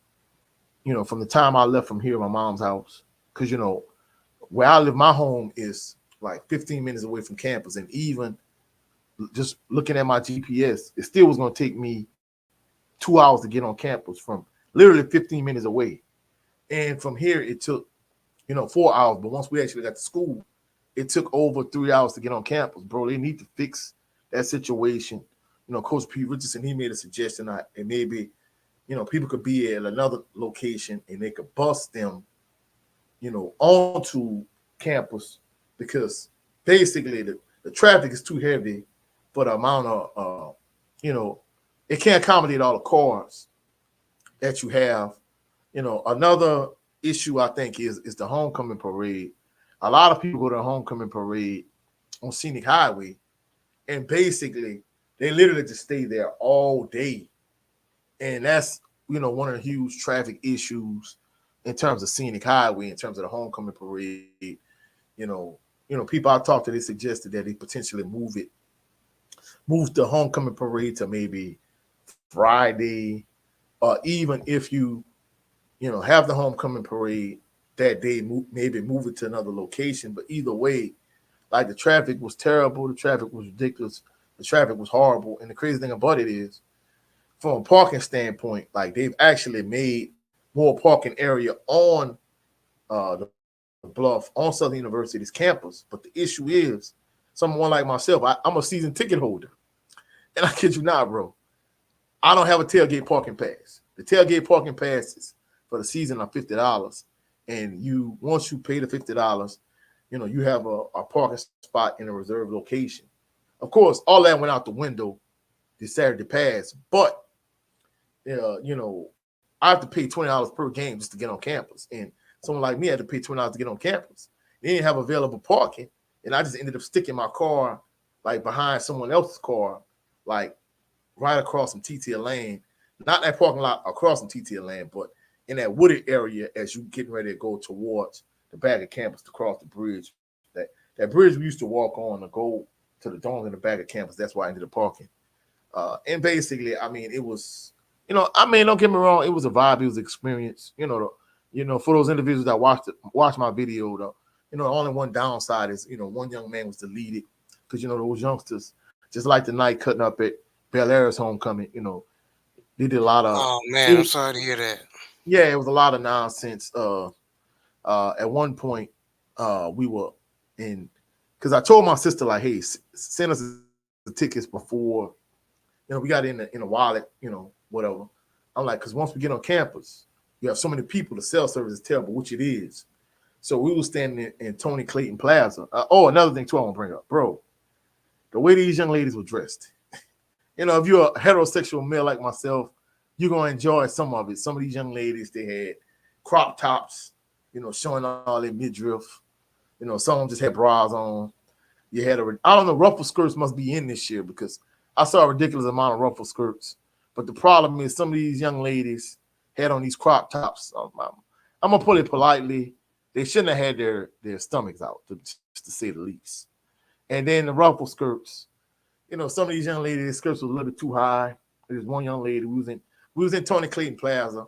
from the time I left from here, my mom's house, because, where I live, my home is like 15 minutes away from campus. And even just looking at my GPS, it still was going to take me 2 hours to get on campus from literally 15 minutes away. And from here, it took, 4 hours. But once we actually got to school, it took over 3 hours to get on campus, bro. They need to fix that situation. Coach Pete Richardson, he made a suggestion that maybe, people could be at another location and they could bus them, onto campus because basically the traffic is too heavy for the amount of, it can't accommodate all the cars that you have. Another issue I think is the homecoming parade. A lot of people go to the homecoming parade on Scenic Highway, and basically they literally just stay there all day, and that's one of the huge traffic issues in terms of Scenic Highway, in terms of the homecoming parade. You know, people I talked to, they suggested that they potentially move the homecoming parade to maybe Friday, or even if you have the homecoming parade that day, maybe move it to another location. But either way, like, the traffic was terrible, the traffic was ridiculous, the traffic was horrible. And the crazy thing about it is, from a parking standpoint, like, they've actually made more parking area on the Bluff, on Southern University's campus. But the issue is, someone like myself, I'm a season ticket holder. And I kid you not, bro, I don't have a tailgate parking pass. The tailgate parking passes for the season are $50. And once you pay the $50, you have a parking spot in a reserved location. Of course, all that went out the window this Saturday pass, but I have to pay $20 per game just to get on campus. And someone like me had to pay $20 to get on campus. They didn't have available parking, and I just ended up sticking my car like behind someone else's car, like right across from TTL Lane. Not that parking lot across from TTL Lane, but in that wooded area as you getting ready to go towards the back of campus to cross the bridge. That bridge we used to walk on to go to the dorms in the back of campus. That's why I ended up parking. And basically, I mean, it was, don't get me wrong, it was a vibe, it was an experience. For those individuals that watched my video, though, only one downside is, one young man was deleted because, those youngsters just like the night cutting up at Bel Air's homecoming. They did a lot of. Oh man, I'm sorry to hear that. Yeah, it was a lot of nonsense. At one point, we were in, because I told my sister, like, hey, send us the tickets before, we got in a wallet, whatever. I'm like, because once we get on campus, you have so many people, the cell service is terrible, which it is. So we were standing in Tony Clayton Plaza. Another thing too I want to bring up, bro, the way these young ladies were dressed. If you're a heterosexual male like myself, you're going to enjoy some of it. Some of these young ladies, they had crop tops, showing all their midriff. Some of them just had bras on. You had I don't know, ruffle skirts must be in this year because I saw a ridiculous amount of ruffle skirts. But the problem is some of these young ladies had on these crop tops. I'm going to put it politely. They shouldn't have had their stomachs out, just to say the least. And then the ruffle skirts, some of these young ladies, their skirts were a little bit too high. There's one young lady we was in Tony Clayton Plaza,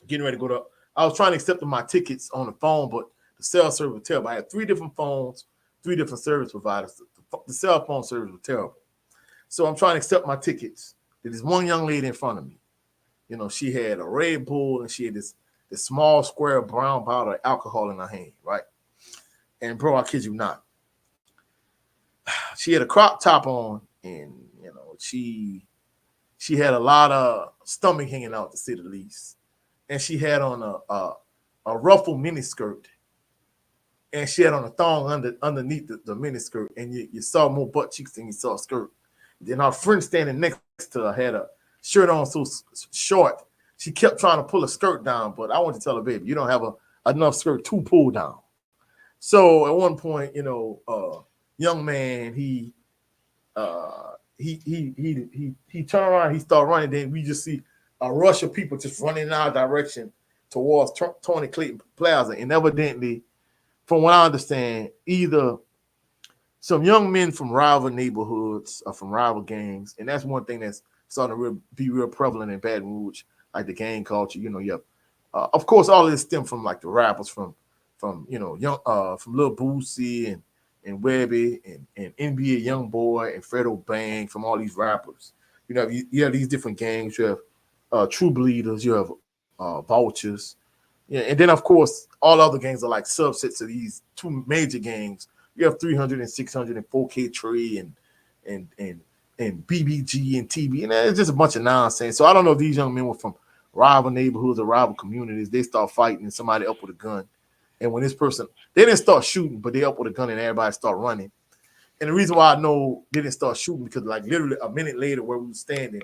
getting ready to go to. I was trying to accept my tickets on the phone, but the cell service was terrible. I had 3 different phones, 3 different service providers. The cell phone service was terrible. So I'm trying to accept my tickets. There's one young lady in front of me. She had a Red Bull and she had this small square brown bottle of alcohol in her hand, right? And bro, I kid you not, she had a crop top on, and she had a lot of stomach hanging out, to say the least. And she had on a ruffle mini skirt, and she had on a thong underneath the mini skirt, and you saw more butt cheeks than you saw a skirt. Then our friend standing next to her had a shirt on so short, she kept trying to pull a skirt down, but I want to tell her, baby, you don't have enough skirt to pull down. So at one point, young man, he turned around, he started running. Then we just see a rush of people just running in our direction towards Tony Clayton Plaza. And evidently, from what I understand, either some young men from rival neighborhoods or from rival gangs, and that's one thing that's starting to be real prevalent in Baton Rouge, like the gang culture. You have, of course, all of this stem from like the rappers from young from Lil Boosie and Webby and NBA Youngboy and Fredo Bang, from all these rappers. You have these different gangs. You have True Bleeders. You have Vultures. Yeah, and then of course all other gangs are like subsets of these 2 major gangs. You have 300 and 600 and 4K Tree and and BBG and TB, and it's just a bunch of nonsense. So I don't know if these young men were from rival neighborhoods or rival communities. They start fighting and somebody up with a gun. And when this person, they didn't start shooting, but they up with a gun and everybody start running. And the reason why I know they didn't start shooting because like literally a minute later where we were standing,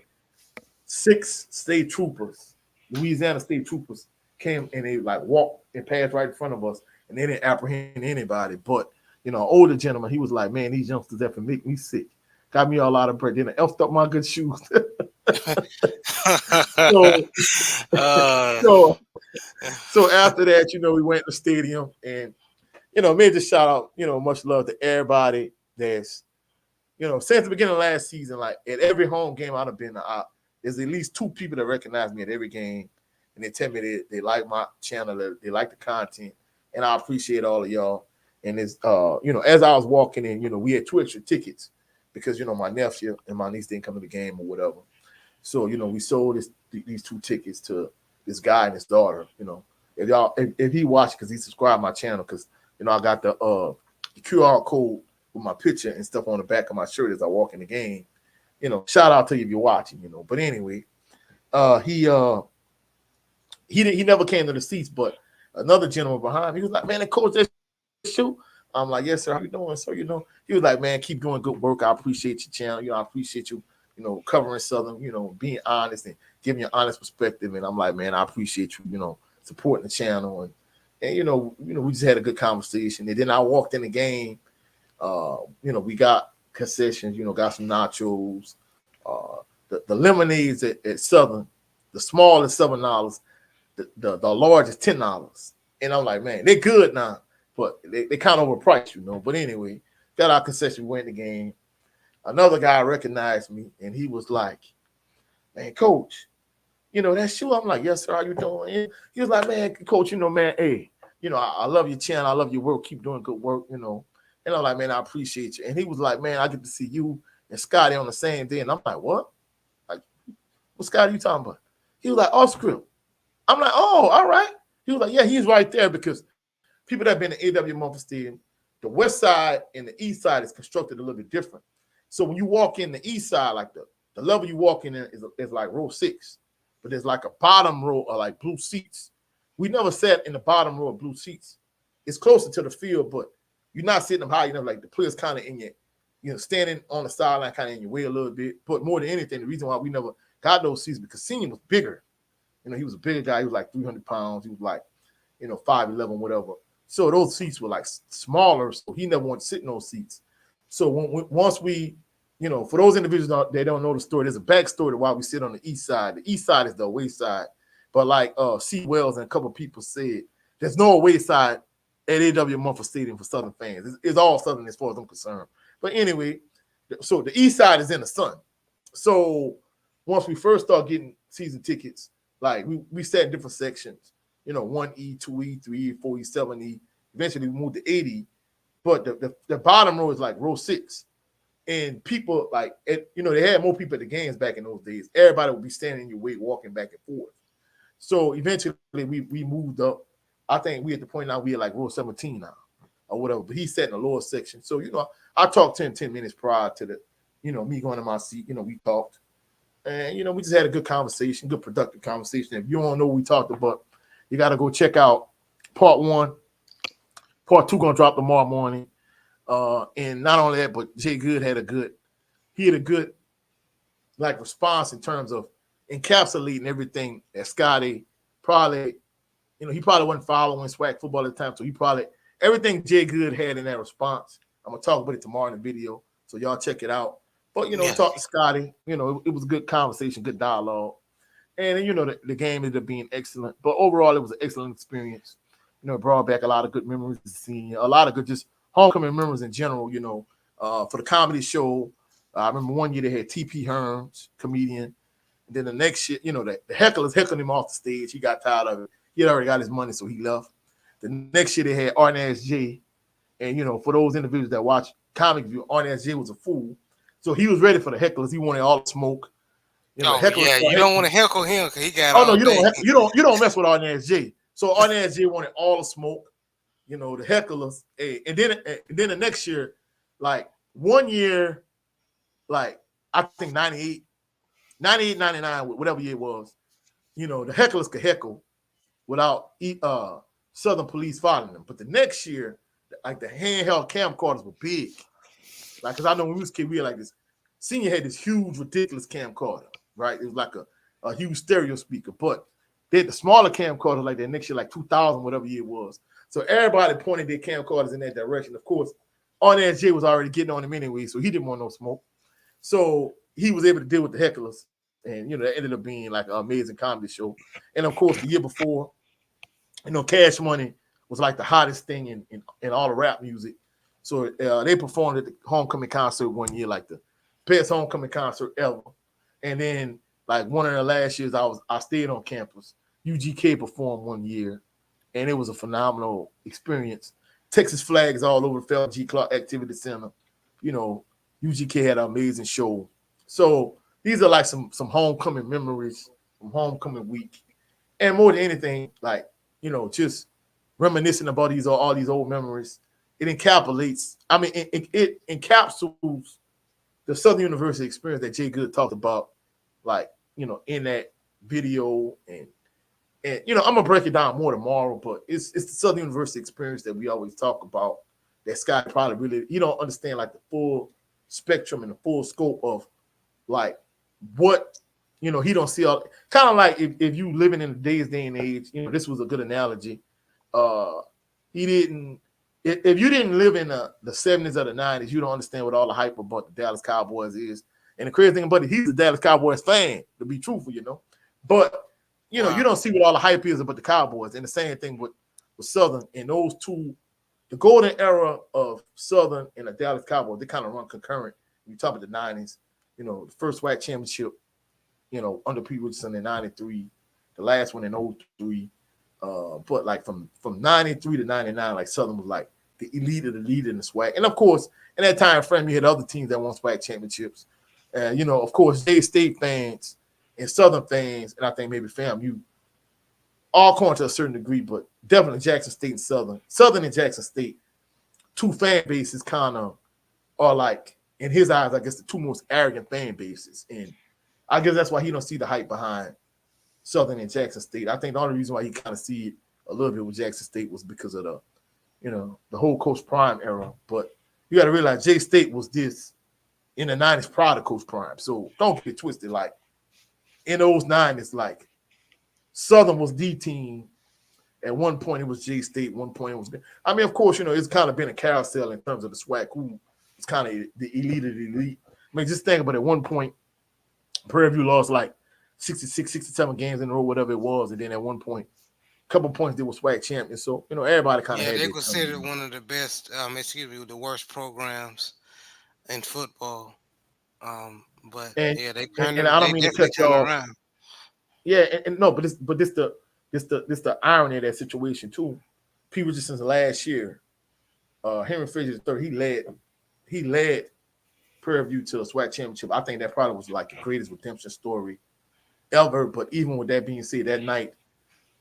6 state troopers, Louisiana state troopers came and they like walked and passed right in front of us and they didn't apprehend anybody. But, you know, an older gentleman, he was like, man, these youngsters that can make me sick. Got me all out of breath. Then I elfed up my good shoes. so, so So after that, you know, we went to the stadium and, you know, major shout out, you know, much love to everybody that's, you know, since the beginning of last season, like at every home game I've been to, there's at least 2 people that recognize me at every game. And they tell me they like my channel, they like the content. And I appreciate all of y'all. And it's, you know, as I was walking in, you know, we had 2 extra tickets because, you know, my nephew and my niece didn't come to the game or whatever. So, you know, we sold these 2 tickets to this guy and his daughter, you know. If he watched, because he subscribed to my channel, because, you know, I got the QR code with my picture and stuff on the back of my shirt as I walk in the game. You know, shout out to you if you're watching, you know. But anyway, he never came to the seats, but another gentleman behind me, he was like, man, the coach that shoe. I'm like, yes, sir. How you doing, sir? You know, he was like, man, keep doing good work. I appreciate your channel. You know, I appreciate you, you know, covering Southern, you know, being honest and giving you an honest perspective. And I'm like, man, I appreciate you, you know, supporting the channel. And you know, we just had a good conversation. And then I walked in the game. You know, we got concessions, you know, got some nachos, the lemonades at Southern, the smallest $7, the largest $10. And I'm like, man, they're good now, but they kind of overpriced, you know. But anyway, got our concession, went the game. Another guy recognized me, and he was like, man, coach, you know, that shoe? I'm like, yes, sir, how you doing? And he was like, man, coach, you know, man, hey, you know, I love your channel. I love your work. Keep doing good work, you know. And I'm like, man, I appreciate you. And he was like, man, I get to see you and Scotty on the same day. And I'm like, what? Like, what Scotty you talking about? He was like, off script. I'm like, oh, all right. He was like, yeah, he's right there because people that have been to AW Memphis Stadium, the west side and the east side is constructed a little bit different. So when you walk in the east side, like the level you walk in is like row 6, but there's like a bottom row of like blue seats. We never sat in the bottom row of blue seats. It's closer to the field, but you're not sitting up high enough. Like the players kind of in your, you know, standing on the sideline kind of in your way a little bit. But more than anything, the reason why we never got those seats because Senior was bigger. You know, he was a bigger guy. He was like 300 pounds. He was like, you know, 5'11", whatever. So those seats were like smaller. So he never wanted to sit in those seats. So once we, you know, for those individuals they don't know the story, there's a backstory to why we sit on the east side. The east side is the away side. But like C. Wells and a couple of people said, there's no away side at AW Memphis Stadium for Southern fans. It's all Southern as far as I'm concerned. But anyway, so the east side is in the sun. So once we first start getting season tickets, like we sat in different sections, you know, 1E, 2E, 3E, 4E, 7E. Eventually we moved to 80. But the bottom row is like row 6. And people like, you know, they had more people at the games back in those days. Everybody would be standing in your way, walking back and forth. So eventually we moved up. I think we at the point now we at like row 17 now or whatever. But he sat in the lower section. So, you know, I talked 10 minutes prior to the, you know, me going to my seat. You know, we talked. And, you know, we just had a good conversation, good productive conversation. If you don't know what we talked about, you got to go check out part 1. Part 2 going to drop tomorrow morning. And not only that, but Jay Good had a good like response in terms of encapsulating everything that Scotty probably, you know, he probably wasn't following SWAC football at the time. So he probably, everything Jay Good had in that response. I'm going to talk about it tomorrow in the video. So y'all check it out. But, you know, talk to Scotty. You know, it was a good conversation, good dialogue. And, you know, the game ended up being excellent. But overall, it was an excellent experience. You know, it brought back a lot of good memories, seeing a lot of good just homecoming memories in general, you know, for the comedy show. I remember one year they had T.P. Hearns, comedian. And then the next year, you know, the hecklers heckling him off the stage. He got tired of it. He had already got his money, so he left. The next year they had Arnaz J. And, you know, for those individuals that watch Comic View, Arnaz J was a fool. So he was ready for the hecklers. He wanted all the smoke. You know, yeah, you don't want to heckle him because he got. Oh no, you don't mess with Arnaz J. So Arnaz J wanted all the smoke. You know, the hecklers. And then the next year, like 1 year, like I think 98, 98, 99, whatever year it was, the hecklers could heckle without Southern police following them. But the next year, like the handheld camcorders were big. Like, cause I know when we was kids, we had like this. Senior had this huge, ridiculous camcorder, right? It was like a huge stereo speaker, but they had the smaller camcorders like that next year, like 2000, whatever year it was. So everybody pointed their camcorders in that direction. Of course, on Jay was already getting on him anyway, so he didn't want no smoke. So he was able to deal with the hecklers, and that ended up being like an amazing comedy show. And of course, the year before, Cash Money was like the hottest thing in all the rap music. So they performed at the homecoming concert one year, like the best homecoming concert ever. And then like one of the last years I stayed on campus. UGK performed one year, and it was a phenomenal experience. Texas flags all over the Fel G. Clark Activity Center. You know, UGK had an amazing show. So these are like some homecoming memories from homecoming week. And more than anything, like, just reminiscing about all these old memories. It encapsulates, I mean, it encapsulates the Southern University experience that Jay Good talked about, like, in that video. And I'm gonna break it down more tomorrow, but it's the Southern University experience that we always talk about. That Scott probably really you don't understand like the full spectrum and the full scope of like what he don't see all kind of like if you living in today's day and age, this was a good analogy. Uh he didn't if you didn't live in the 70s or the 90s, you don't understand what all the hype about the Dallas Cowboys is. And the crazy thing about it, he's a Dallas Cowboys fan, to be truthful. But you Wow. don't see what all the hype is about the Cowboys. And the same thing with Southern and those two, the golden era of Southern and the Dallas Cowboys, they kind of run concurrent. You talk about the 90s, the first white championship, under Pete Richardson in 93, the last one in '03. But like from 93 to 99, like Southern was like the elite of the lead in the swag. And of course, in that time frame, you had other teams that won swag championships. Of course, J State fans and Southern fans, and I think maybe FAMU, all corn to a certain degree, but definitely Jackson State and Southern. Southern and Jackson State, two fan bases kind of are like, in his eyes, I guess the two most arrogant fan bases. And I guess that's why he don't see the hype behind Southern and Jackson State. I think the only reason why he kind of see it a little bit with Jackson State was because of the whole Coach Prime era. But you got to realize J State was this in the 90s prior to Coach Prime. So don't get it twisted. Like in those 90s, like Southern was the team. At one point it was J State. One point it was. I mean, of course, it's kind of been a carousel in terms of the swag. Who is kind of the elite of the elite. I mean, just think about it. At one point, Prairie View lost like 66, 67 games in a row, whatever it was, and then at one point, a couple points they were swag champions. So everybody kind of Yeah, had they their considered one of the best, the worst programs in football. But and, yeah, and I don't they mean to definitely cut turned it y'all. around. Yeah, and no, but this the irony of that situation too. P. Richardson's last year, Henry Frazier the third, he led Prairie View to the SWAC championship. I think that probably was like the greatest redemption story ever. But even with that being said, that night,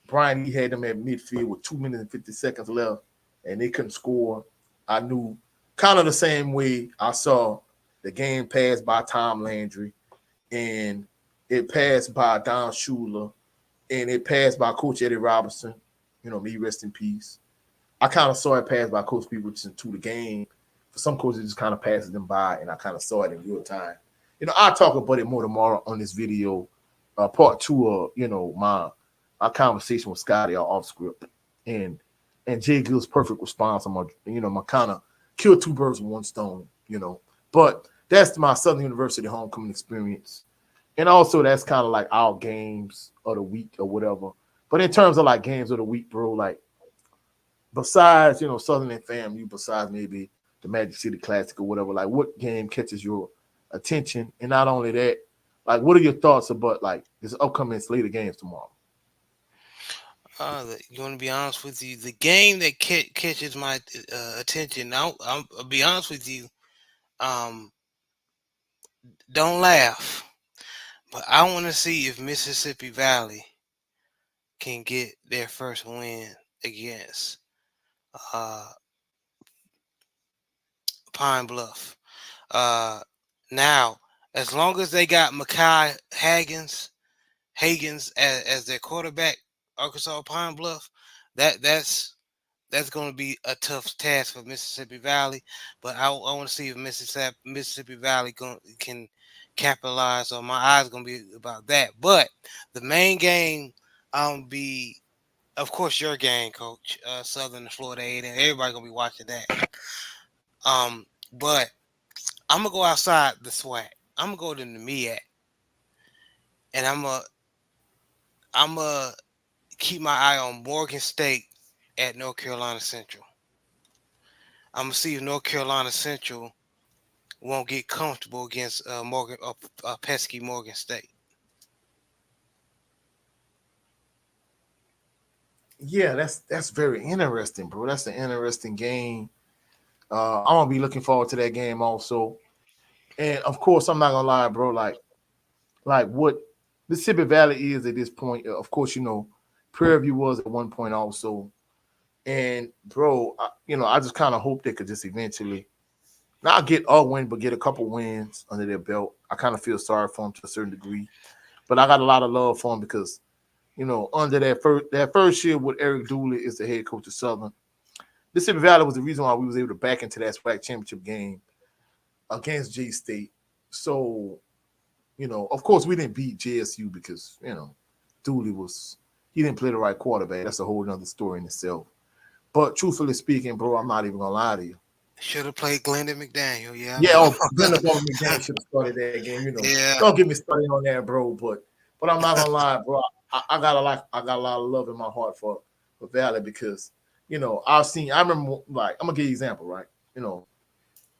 Brian Lee had them at midfield with 2 minutes and 50 seconds left, and they couldn't score. I knew kind of the same way I saw the game pass by Tom Landry, and it passed by Don Shula, and it passed by Coach Eddie Robertson. Me rest in peace. I kind of saw it pass by Coach Pete Richardson to the game. For some coaches, it just kind of passes them by, and I kind of saw it in real time. I'll talk about it more tomorrow on this video, part two of my conversation with Scotty off script, and Jay Gill's perfect response on my kind of kill two birds with one stone. But that's my Southern University homecoming experience, and also that's kind of like our games of the week or whatever. But in terms of like games of the week, bro, like besides Southern and FAMU, besides maybe the Magic City Classic or whatever, like what game catches your attention? And not only that, like what are your thoughts about like this upcoming slate of games tomorrow? You want to be honest with you? The game that catches my attention. I'll be honest with you. Um, don't laugh, but I want to see if Mississippi Valley can get their first win against uh, Pine Bluff. Uh, Now, as long as they got Makai Hagens as their quarterback, Arkansas Pine Bluff, that's going to be a tough task for Mississippi Valley. But I want to see if Mississippi Valley can capitalize. So my eyes going to be about that. But the main game, be of course your game, Coach. Southern Florida A&M. Everybody gonna be watching that. But I'm gonna go outside the SWAC. I'm gonna go to the MEAC, and I'm gonna keep my eye on Morgan State at North Carolina Central. I'm gonna see if North Carolina Central won't get comfortable against pesky Morgan State. Yeah, that's very interesting, bro. That's an interesting game. I'm gonna be looking forward to that game also. And of course, I'm not gonna lie, bro. Like what Mississippi Valley is at this point. Of course, Prairie View was at one point also. And bro, I just kind of hope they could just eventually not get a win, but get a couple wins under their belt. I kind of feel sorry for them to a certain degree, but I got a lot of love for them because under that first year with Eric Dooley is the head coach of Southern. Mississippi Valley was the reason why we was able to back into that SWAC championship game against J State. So, of course we didn't beat JSU because, Dooley he didn't play the right quarterback. That's a whole nother story in itself. But truthfully speaking, bro, I'm not even gonna lie to you. Should have played Glendon McDaniel. Yeah, I Yeah, know. Brenda McDaniel should have started that game. Yeah. Don't get me started on that, bro. But I'm not gonna lie, bro. I got a lot of love in my heart for Valley because I remember, like, I'm gonna give you an example, right? The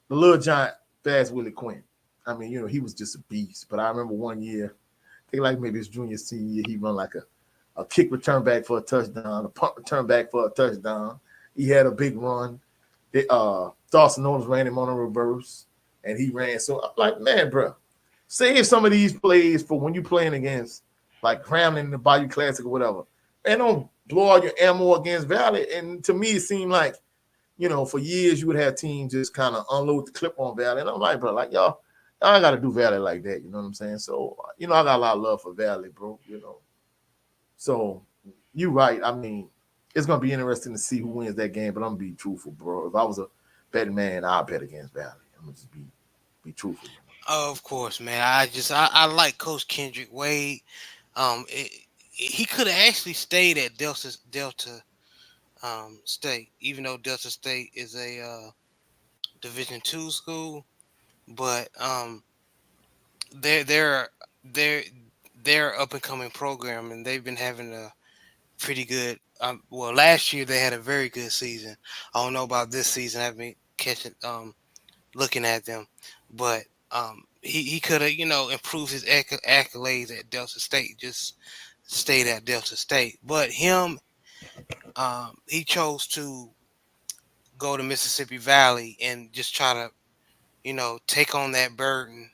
little giant fast Willie Quinn. I mean, he was just a beast. But I remember one year, I think like maybe his junior senior year, he run like a kick return back for a touchdown, a punt return back for a touchdown. He had a big run. Dawson Owens ran him on a reverse, and he ran. So I'm like, man, bro, save some of these plays for when you're playing against like Grambling in the Bayou Classic or whatever, and don't blow all your ammo against Valley. And to me, it seemed like for years you would have teams just kind of unload the clip on Valley, and I'm like, bro, like y'all got to do Valley like that. You know what I'm saying? So I got a lot of love for Valley, bro. So you right. I mean, it's gonna be interesting to see who wins that game, but I'm gonna be truthful, bro. If I was a betting man, I'd bet against Valley. I'm gonna just be truthful. Of course, man. I like Coach Kendrick Wade. He could have actually stayed at Delta State, even though Delta State is a Division II school. But they're they're they're they're up and coming program, and they've been having a pretty good. Well, last year they had a very good season. I don't know about this season. I've been catching looking at them, but he could have improved his accolades at Delta State. Just stayed at Delta State, but he chose to go to Mississippi Valley and just try to take on that burden.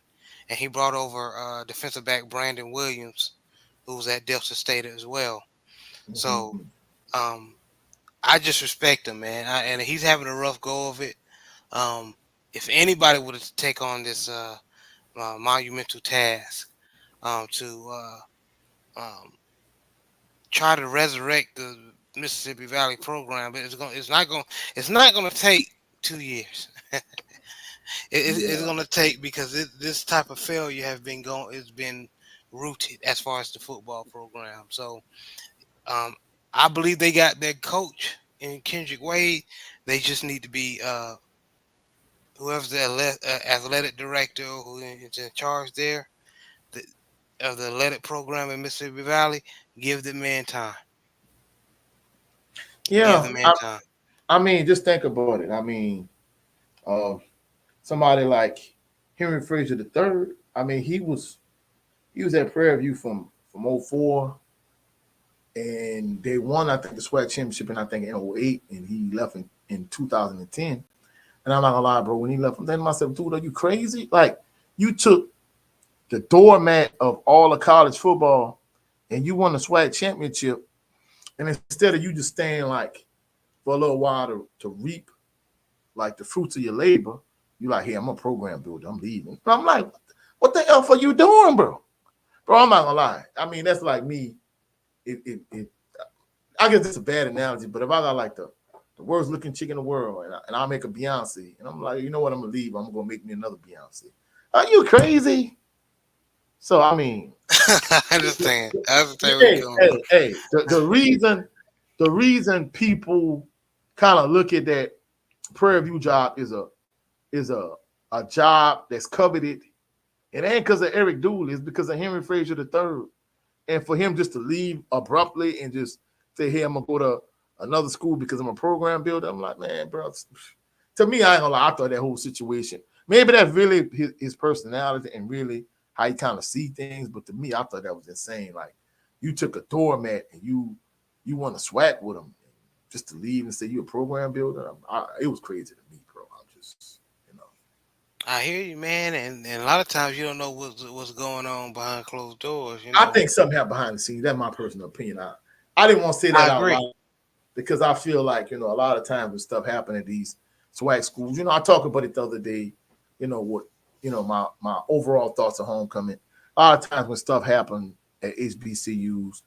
And he brought over defensive back Brandon Williams, who was at Delta State as well. So Mm-hmm. um, I just respect him, man. And he's having a rough go of it. Um, if anybody would take on this monumental task to um, try to resurrect the Mississippi Valley program, but it's not gonna take 2 years. It's Yeah, gonna take because this type of failure has been rooted as far as the football program. So um, I believe they got their coach in Kendrick Wade. They just need to be whoever's the athletic director who is in charge there the, of the athletic program in Mississippi Valley. Give the man time. Give the yeah. man I, time. I mean, just think about it. I mean, uh, somebody like Henry Fraser the third. I mean, he was at Prairie View from '04, and they won, I think, the SWAC championship, and I think in '08, and he left in 2010. And I'm not gonna lie, bro. When he left, I'm thinking to myself, dude, are you crazy? Like, you took the doormat of all of college football, and you won the SWAC championship, and instead of you just staying like for a little while to reap like the fruits of your labor, You like, hey, I'm a program builder. I'm leaving. And I'm like, what the hell are you doing, bro? Bro, I'm not gonna lie. I mean, that's like me. It I guess it's a bad analogy, but if I got like the worst looking chick in the world, and I make a Beyonce, and I'm like, you know what, I'm gonna leave. I'm gonna make me another Beyonce. Are you crazy? So I mean, I understand. I understand where hey, you're going. hey, hey. The reason people kind of look at that Prairie View job is a job that's coveted. It ain't because of Eric Dooley, it's because of Henry Frazier the third. And for him just to leave abruptly and just say, hey, I'm gonna go to another school because I'm a program builder. I'm like, man, bro. To me, I ain't gonna lie, I thought that whole situation, maybe that's really his personality and really how he kind of see things. But to me, I thought that was insane. Like you took a doormat and you want to swag with him just to leave and say you're a program builder. It was crazy to me, bro. I'm just, you know. I hear you, man, and a lot of times you don't know what's going on behind closed doors. I think something happened behind the scenes. That's my personal opinion. I didn't want to say I that out agree. loud because I feel like, a lot of times when stuff happen at these swag schools, I talked about it the other day, what, my overall thoughts of homecoming. A lot of times when stuff happens at HBCUs,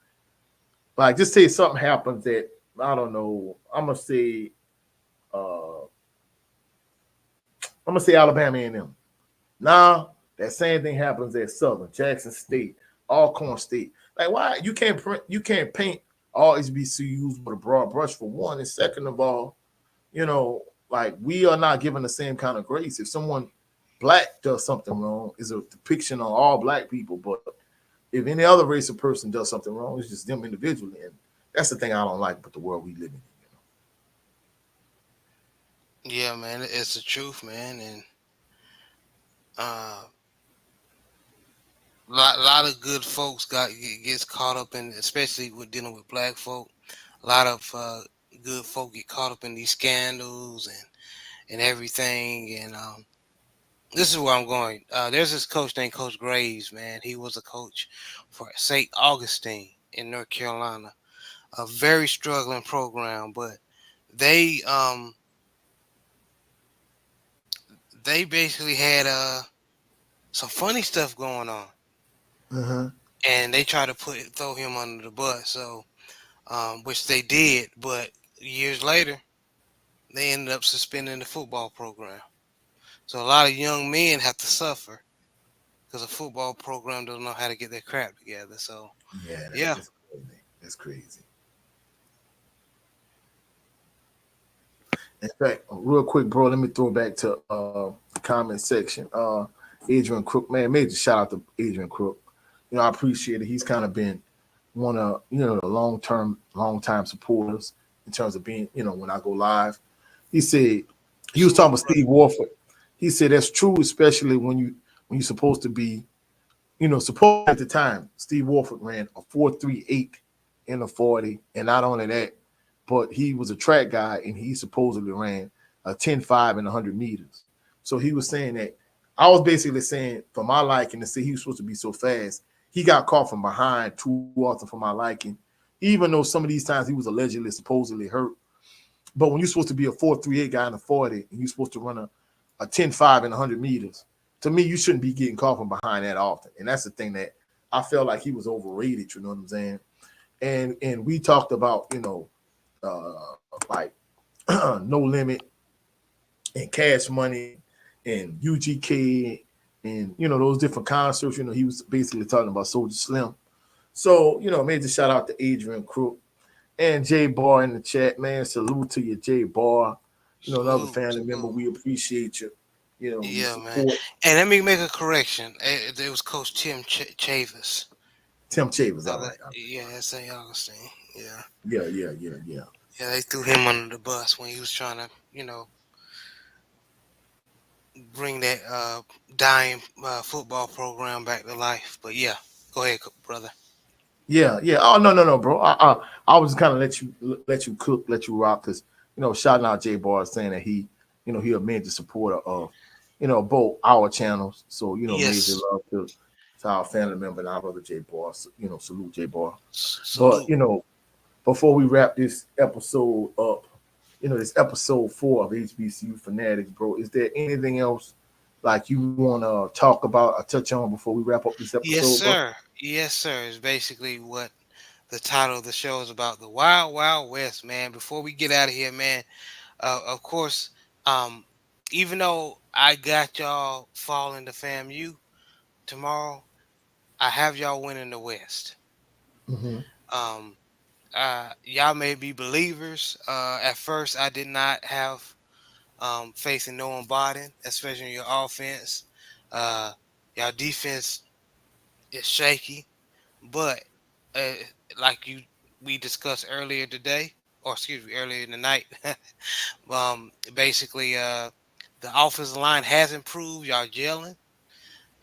like just say something happens that, I don't know, uh I'm gonna say Alabama A&M. Now that same thing happens at Southern, Jackson State, Alcorn State. Like why you can't paint all HBCUs with a broad brush for one, and second of all, like we are not given the same kind of grace. If someone black does something wrong, it's a depiction on all black people. But if any other race or person does something wrong, it's just them individually, and that's the thing I don't like about the world we live in. Yeah, man, it's the truth, man, and uh, lot of good folks gets caught up in, especially with dealing with black folk. A lot of good folk get caught up in these scandals and everything, and this is where I'm going. There's this coach named Coach Graves, man. He was a coach for St. Augustine in North Carolina, a very struggling program, but they um they basically had some funny stuff going on, Uh-huh. and they tried to throw him under the bus. So which they did, but years later they ended up suspending the football program. So a lot of young men have to suffer because a football program doesn't know how to get their crap together. So Yeah, yeah, that's crazy. That's crazy. In fact, real quick, bro, let me throw back to the comment section. Adrian Crook, man, major shout out to Adrian Crook. I appreciate it. He's kind of been one of the long time supporters in terms of being, when I go live. He said he was talking salute, about brother. Steve Warford. He said that's true, especially when you're supposed to be, supposed at the time. Steve Warford ran a 4.38 in a 40, and not only that, but he was a track guy and he supposedly ran a 10.5 in 100 meters. So he was saying that I was basically saying for my liking to say he was supposed to be so fast, he got caught from behind too often for my liking, even though some of these times he was allegedly supposedly hurt. But when you're supposed to be a 4.38 guy in a 40 and you're supposed to run a 10.5 in 100 meters, to me, you shouldn't be getting caught from behind that often. And that's the thing that I felt like he was overrated, you know what I'm saying? And we talked about, like No Limit and Cash Money and UGK and those different concerts. He was basically talking about Soldier Slim. So major shout out to Adrian Crook and Jay Bar in the chat, man. Salute to you, Jay Bar. Another Salute, family member. salute. We appreciate you. Your Yeah, man. support. And let me make a correction. It was Coach Tim Chavis. Tim Chavez, all right. Yeah, that's St. Augustine. Yeah. Yeah, yeah, yeah, yeah. Yeah, they threw him under the bus when he was trying to, bring that dying football program back to life. But yeah, go ahead, brother. Yeah, yeah. Oh no, no, no, bro. I was kind of let you cook, let you rock, because shouting out Jay Bar saying that he a major supporter of both our channels. So major Yes. love to our family member and our brother Jay Bar. So, salute Jay Bar. But Salute. before we wrap this episode up, this episode 4 of HBCU Fanatics, bro. Is there anything else like you want to talk about or touch on before we wrap up this Yes, episode, bro? sir. Yes, sir. It's basically what the title of the show is about, the Wild Wild West, man. Before we get out of here, man, of course, um, even though I got y'all falling to FAMU tomorrow, I have y'all winning the West. Mm-hmm. Um, y'all may be believers. At first, I did not have faith in Noah Biden, especially in your offense. Uh, y'all defense is shaky, but uh, like we discussed earlier today, or excuse me, earlier in the night, basically, the offensive line has improved. Y'all gelling,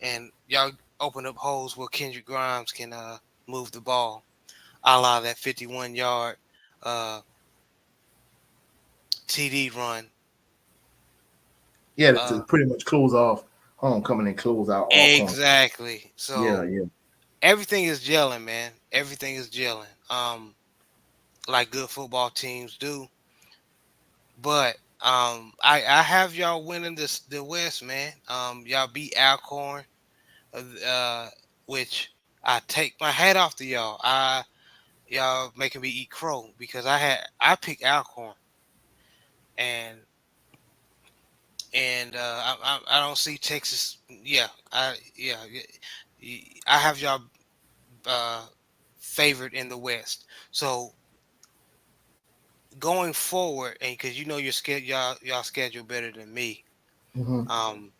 and y'all open up holes where Kendrick Grimes can move the ball, a la that 51-yard uh, TD run. Yeah, to Uh, pretty much close off homecoming and close out all corners. exactly. Yeah, So yeah. everything is gelling, man. Everything is gelling. Like good football teams do. But I have y'all winning the West, man. Y'all beat Alcorn, uh, which I take my hat off to y'all. Y'all making me eat crow because I picked Alcorn, and I don't see Texas. Yeah, I have y'all uh favored in the West. So going forward, and because you know your schedule, y'all schedule better than me. Mm-hmm. Um,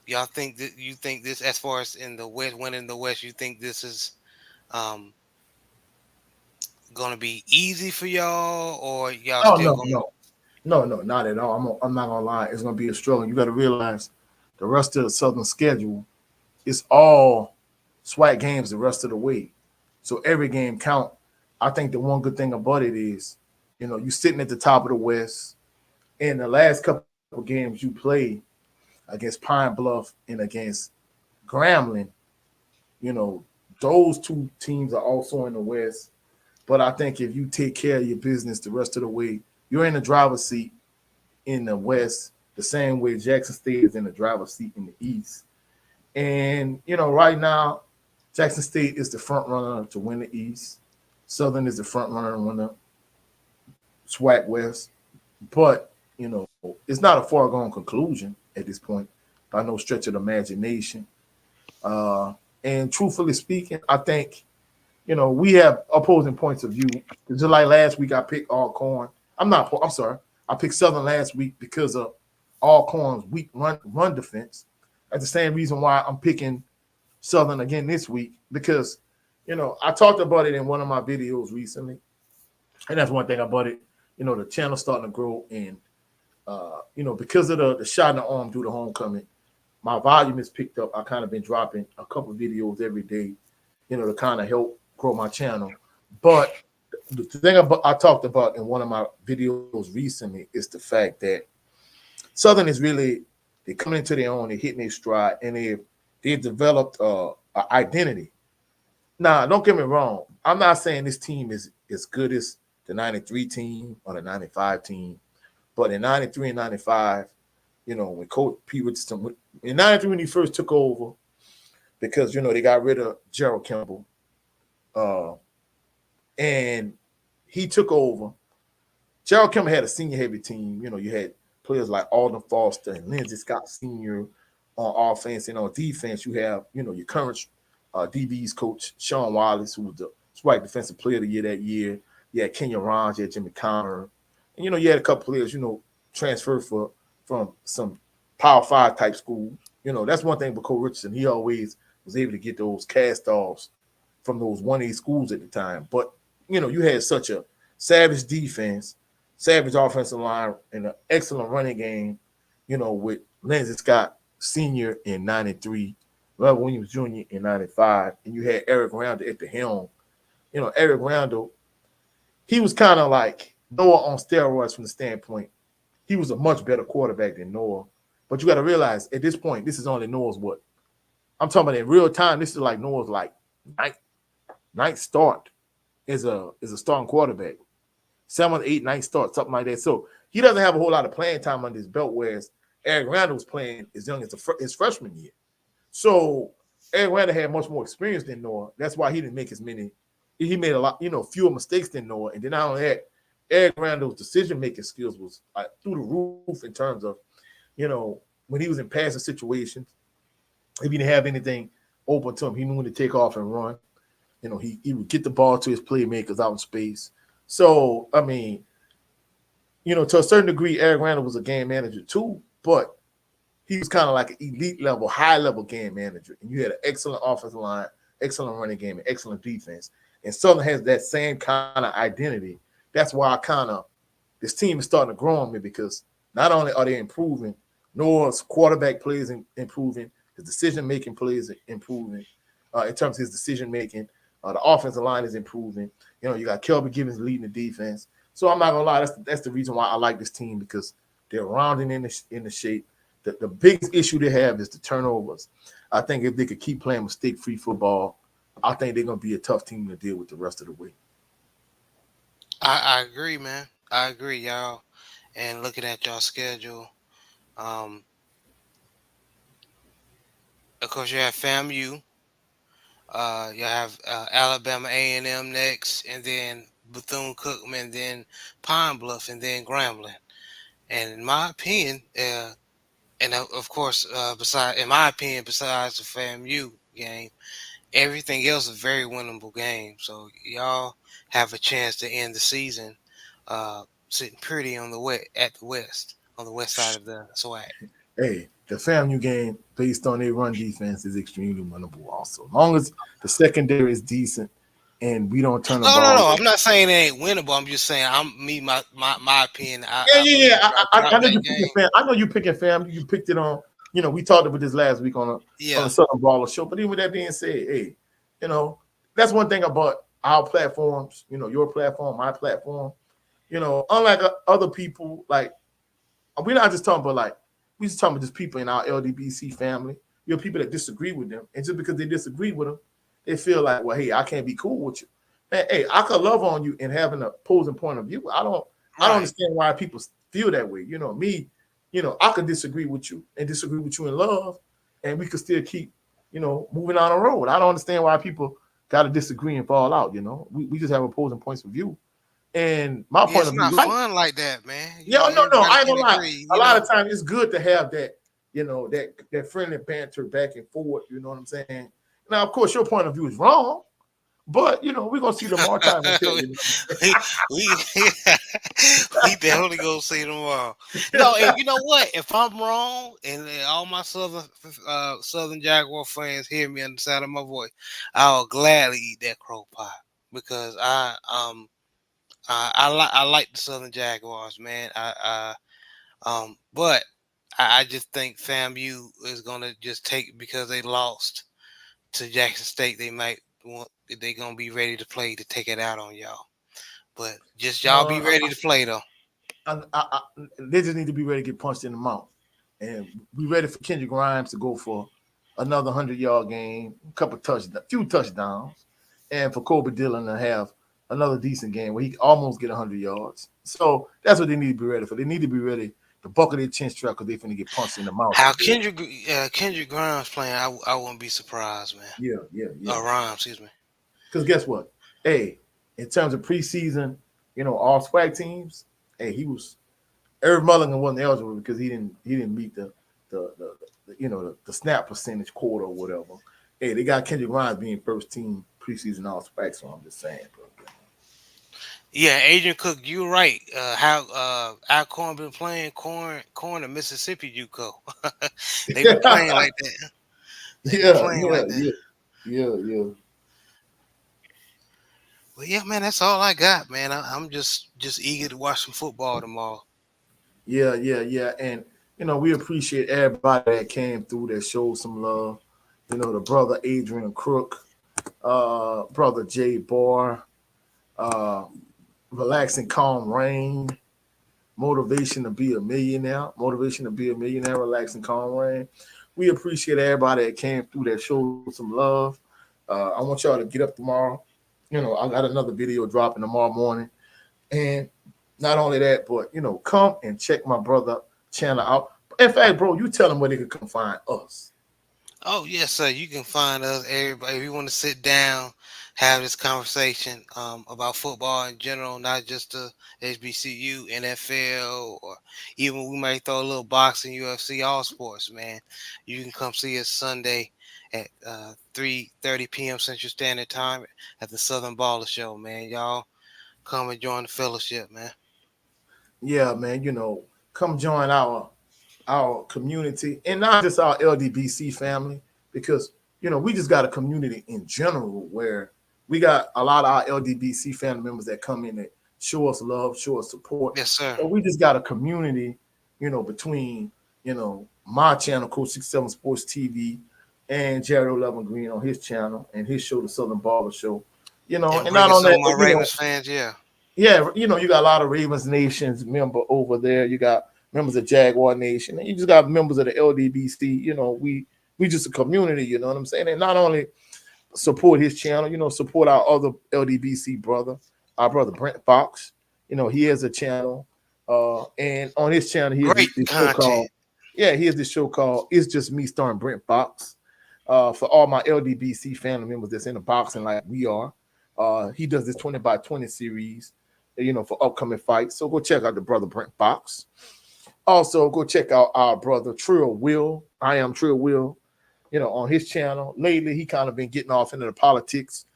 y'all think that you think this, as far as in the West, winning the West, you think this is um gonna be easy for y'all, or y'all Oh still no, gonna? no, no, not at all. I'm not gonna lie. It's gonna be a struggle. You got to realize the rest of the Southern schedule is all SWAC games the rest of the way. So every game count. I think the one good thing about it is, you sitting at the top of the West. In the last couple of games you played against Pine Bluff and against Grambling, you know, those two teams are also in the West. But I think if you take care of your business the rest of the way, you're in the driver's seat in the West, the same way Jackson State is in the driver's seat in the East. And, right now, Jackson State is the front runner to win the East. Southern is the front runner to win the SWAC West. But, it's not a foregone conclusion at this point by no stretch of the imagination. Uh, and truthfully speaking, I think, we have opposing points of view. Just like last week, I picked Alcorn. I'm sorry. I picked Southern last week because of Alcorn's weak run defense. That's the same reason why I'm picking Southern again this week because, I talked about it in one of my videos recently. And that's one thing about it. The channel's starting to grow. And, because of the shot in the arm due to homecoming, my volume is picked up. I kind of been dropping a couple of videos every day, to kind of help grow my channel. But the thing I talked about in one of my videos recently is the fact that Southern is really, they coming into their own, they're hitting their stride, and they've developed an identity. Now, don't get me wrong. I'm not saying this team is as good as the 93 team or the 95 team, but in 93 and 95, when Coach P. Richardson, in 93 when he first took over, because, they got rid of Gerald Kimball, uh, and he took over. Gerald Kimball had a senior heavy team. You had players like Alden Foster and Lindsey Scott Sr. on offense, and on defense, you have, your current DB's coach, Sean Wallace, who was the SWAC Defensive Player of the Year that year. You had Kenya Rons, you had Jimmy Connor. And, you had a couple players, transferred from some Power 5 type schools. That's one thing with Coach Richardson. He always was able to get those cast-offs from those 1A schools at the time. But, you had such a savage defense, savage offensive line, and an excellent running game, with Lindsey Scott Sr. in 93, Robert Williams Jr. in 95, and you had Eric Randall at the helm. Eric Randall, he was kind of like Noah on steroids from the standpoint. He was a much better quarterback than Noah. But you got to realize at this point, this is only Noah's what? I'm talking about in real time, this is like Noah's like ninth start as a starting quarterback. 7th, 8th, 9th start, something like that. So he doesn't have a whole lot of playing time under his belt, whereas Eric Randall was playing as young as his freshman year. So Eric Randall had much more experience than Noah. That's why he didn't make as many. He made a lot, fewer mistakes than Noah. And then not only that, Eric Randall's decision making skills was through the roof in terms of, when he was in passing situations. If he didn't have anything open to him, he knew when to take off and run. He would get the ball to his playmakers out in space. So I mean, to a certain degree, Eric Randall was a game manager too, but he was kind of like an elite level, high level game manager. And you had an excellent offensive line, excellent running game, and excellent defense. And Southern has that same kind of identity. That's why this team is starting to grow on me, because not only are they improving, Noah's quarterback plays improving, his decision-making plays improving in terms of his decision-making. The offensive line is improving. You got Kelby Givens leading the defense. So I'm not going to lie, that's the reason why I like this team, because they're rounding in the shape. The biggest issue they have is the turnovers. I think if they could keep playing mistake-free football, I think they're going to be a tough team to deal with the rest of the way. I agree, man. I agree, y'all. And looking at y'all schedule, of course you have FAMU, you have Alabama A&M next, and then Bethune-Cookman, then Pine Bluff, and then Grambling. And in my opinion, and of course, besides the FAMU game, everything else is a very winnable game. So y'all have a chance to end the season sitting pretty on the on the west side of the SWAC. Hey, the FAMU game based on their run defense is extremely winnable also. As long as the secondary is decent and we don't turn the ball No. over. I'm not saying it ain't winnable. I'm just saying my opinion. Yeah. I know that you game. picking fam. I know you picking FAMU. You picked it on. We talked about this last week on the Southern Baller show. But even with that being said, hey, that's one thing about our platforms. Your platform, my platform. Unlike other people, like we're not just talking about we just talking about just people in our LDBC family. People that disagree with them, and just because they disagree with them, they feel like, well, hey, I can't be cool with you. Man, hey, I could love on you and have an opposing point of view. I don't understand why people feel that way. Me, I could disagree with you and disagree with you in love, and we could still keep, moving on the road. I don't understand why people got to disagree and fall out. We just have opposing points of view. And my point it's of view, not fun like that, man. No, I ain't gonna lie. Agree, a lot of times it's good to have that, that friendly banter back and forth. You know what I'm saying? Now, of course, your point of view is wrong, but we're gonna see tomorrow time. we definitely gonna see tomorrow. No, and you know what? If I'm wrong, and all my Southern Jaguar fans hear me on the side of my voice, I'll gladly eat that crow pie, because I like the Southern Jaguars, man. But I just think FAMU is gonna just take it because they lost to Jackson State. They're gonna be ready to play to take it out on y'all. But just y'all be ready to play though. They just need to be ready to get punched in the mouth, and be ready for Kendrick Grimes to go for another 100-yard game, few touchdowns, and for Kobe Dillon to have another decent game where he almost get 100 yards. So that's what they need to be ready for. They need to be ready to buckle their chin strap, because they're finna get punched in the mouth. How Kendrick Grimes playing, I wouldn't be surprised, man. Yeah. Rhymes, excuse me. Because guess what? Hey, in terms of preseason, all SWAC teams, hey, Eric Mulligan wasn't eligible because he didn't meet the snap percentage quota or whatever. Hey, they got Kendrick Grimes being first team preseason all SWAC, so I'm just saying, bro. Yeah, Adrian Cook, you're right. How Alcorn been playing corn in Mississippi JUCO. They been playing like that. Yeah. Well, yeah, man, that's all I got, man. I'm just eager to watch some football tomorrow. Yeah. And we appreciate everybody that came through, that showed some love. The brother Adrian Crook, brother Jay Barr, Relaxing Calm Rain, Motivation to be a Millionaire, Relaxing Calm Rain. We appreciate everybody that came through, that showed some love. I want y'all to get up tomorrow. I got another video dropping tomorrow morning, and Not only that, but come and check my brother channel out. In fact, bro, you tell them where they can come find us. Oh yes, sir. You can find us. Everybody, if you want to sit down, have this conversation about football in general, not just the HBCU, NFL, or even we might throw a little boxing, UFC, all sports. Man, you can come see us Sunday at 3:30 p.m. Central Standard Time at the Southern Baller Show. Man, y'all come and join the fellowship, man. Yeah, man, come join our community, and not just our LDBC family, because we just got a community in general where we got a lot of our LDBC family members that come in and show us love, show us support. Yes, sir. But we just got a community, between my channel, Coach 67 Sports TV, and Jared 11 Green on his channel and his show, the Southern Barber Show. And And not bringing on some that, of my but Ravens fans, yeah. yeah, you got a lot of Ravens Nations member over there. You got members of Jaguar Nation, and you just got members of the LDBC. We just a community. You know what I'm saying? And not only support his channel, support our other LDBC brother, our brother Brent Fox. He has a channel, and on his channel, he has Great this show content. called he has this show called "It's Just Me" starring Brent Fox. For all my LDBC family members that's into boxing like we are, he does this 20 by 20 series, for upcoming fights. So go check out the brother Brent Fox. Also, go check out our brother Trill Will. I am Trill Will, on his channel. Lately, he kind of been getting off into the politics,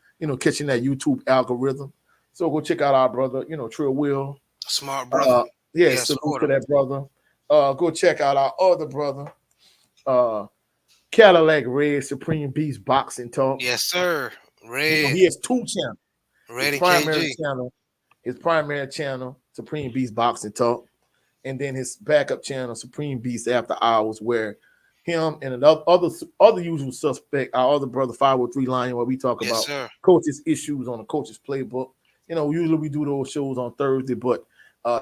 catching that YouTube algorithm. So go check out our brother, Trill Will. Smart brother. Yeah, Yeah, salute support to him. that brother. Go check out our other brother, Cadillac Red Supreme Beast Boxing Talk. Yes, sir. Red. He has two channels. His Red and primary KG. channel, Supreme Beast Boxing Talk, and then his backup channel, Supreme Beast After Hours, where him and another other usual suspect, our other brother 503 Lion, where we talk Yes, about sir. coaches' issues on the coaches playbook. Usually we do those shows on Thursday, but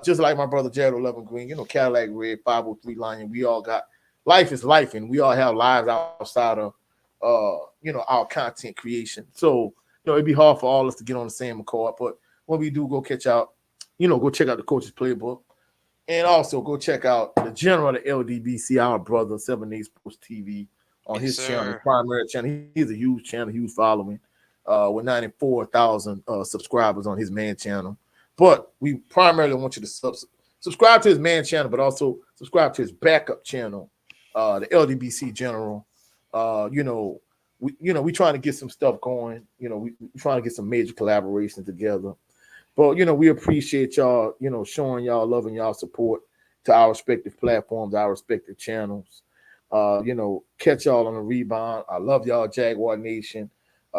just like my brother Jared 11 Green, Cadillac Red, 503 Lion, we all got life is life, and we all have lives outside of our content creation. So it'd be hard for all of us to get on the same accord, but when we do, go check out the coach's playbook, and also go check out the general of the LDBC, our brother 7 8 Sports TV, on Yes, his channel, his sir. primary channel. He's a huge channel, huge following, with 94,000 subscribers on his main channel. But we primarily want you to subscribe to his main channel, but also subscribe to his backup channel, the LDBC General. We trying to get some stuff going. We trying to get some major collaborations together. But we appreciate y'all, showing y'all love and y'all support to our respective platforms, our respective channels. Catch y'all on the rebound. I love y'all, Jaguar Nation.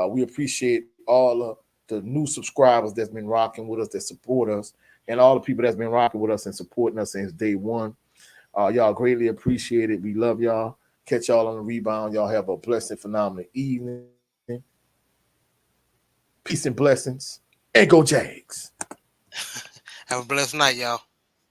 We appreciate all of the new subscribers that's been rocking with us, that support us, and all the people that's been rocking with us and supporting us since day one. Y'all greatly appreciate it. We love y'all. Catch y'all on the rebound. Y'all have a blessed, phenomenal evening. Peace and blessings. And go Jags. Have a blessed night, y'all.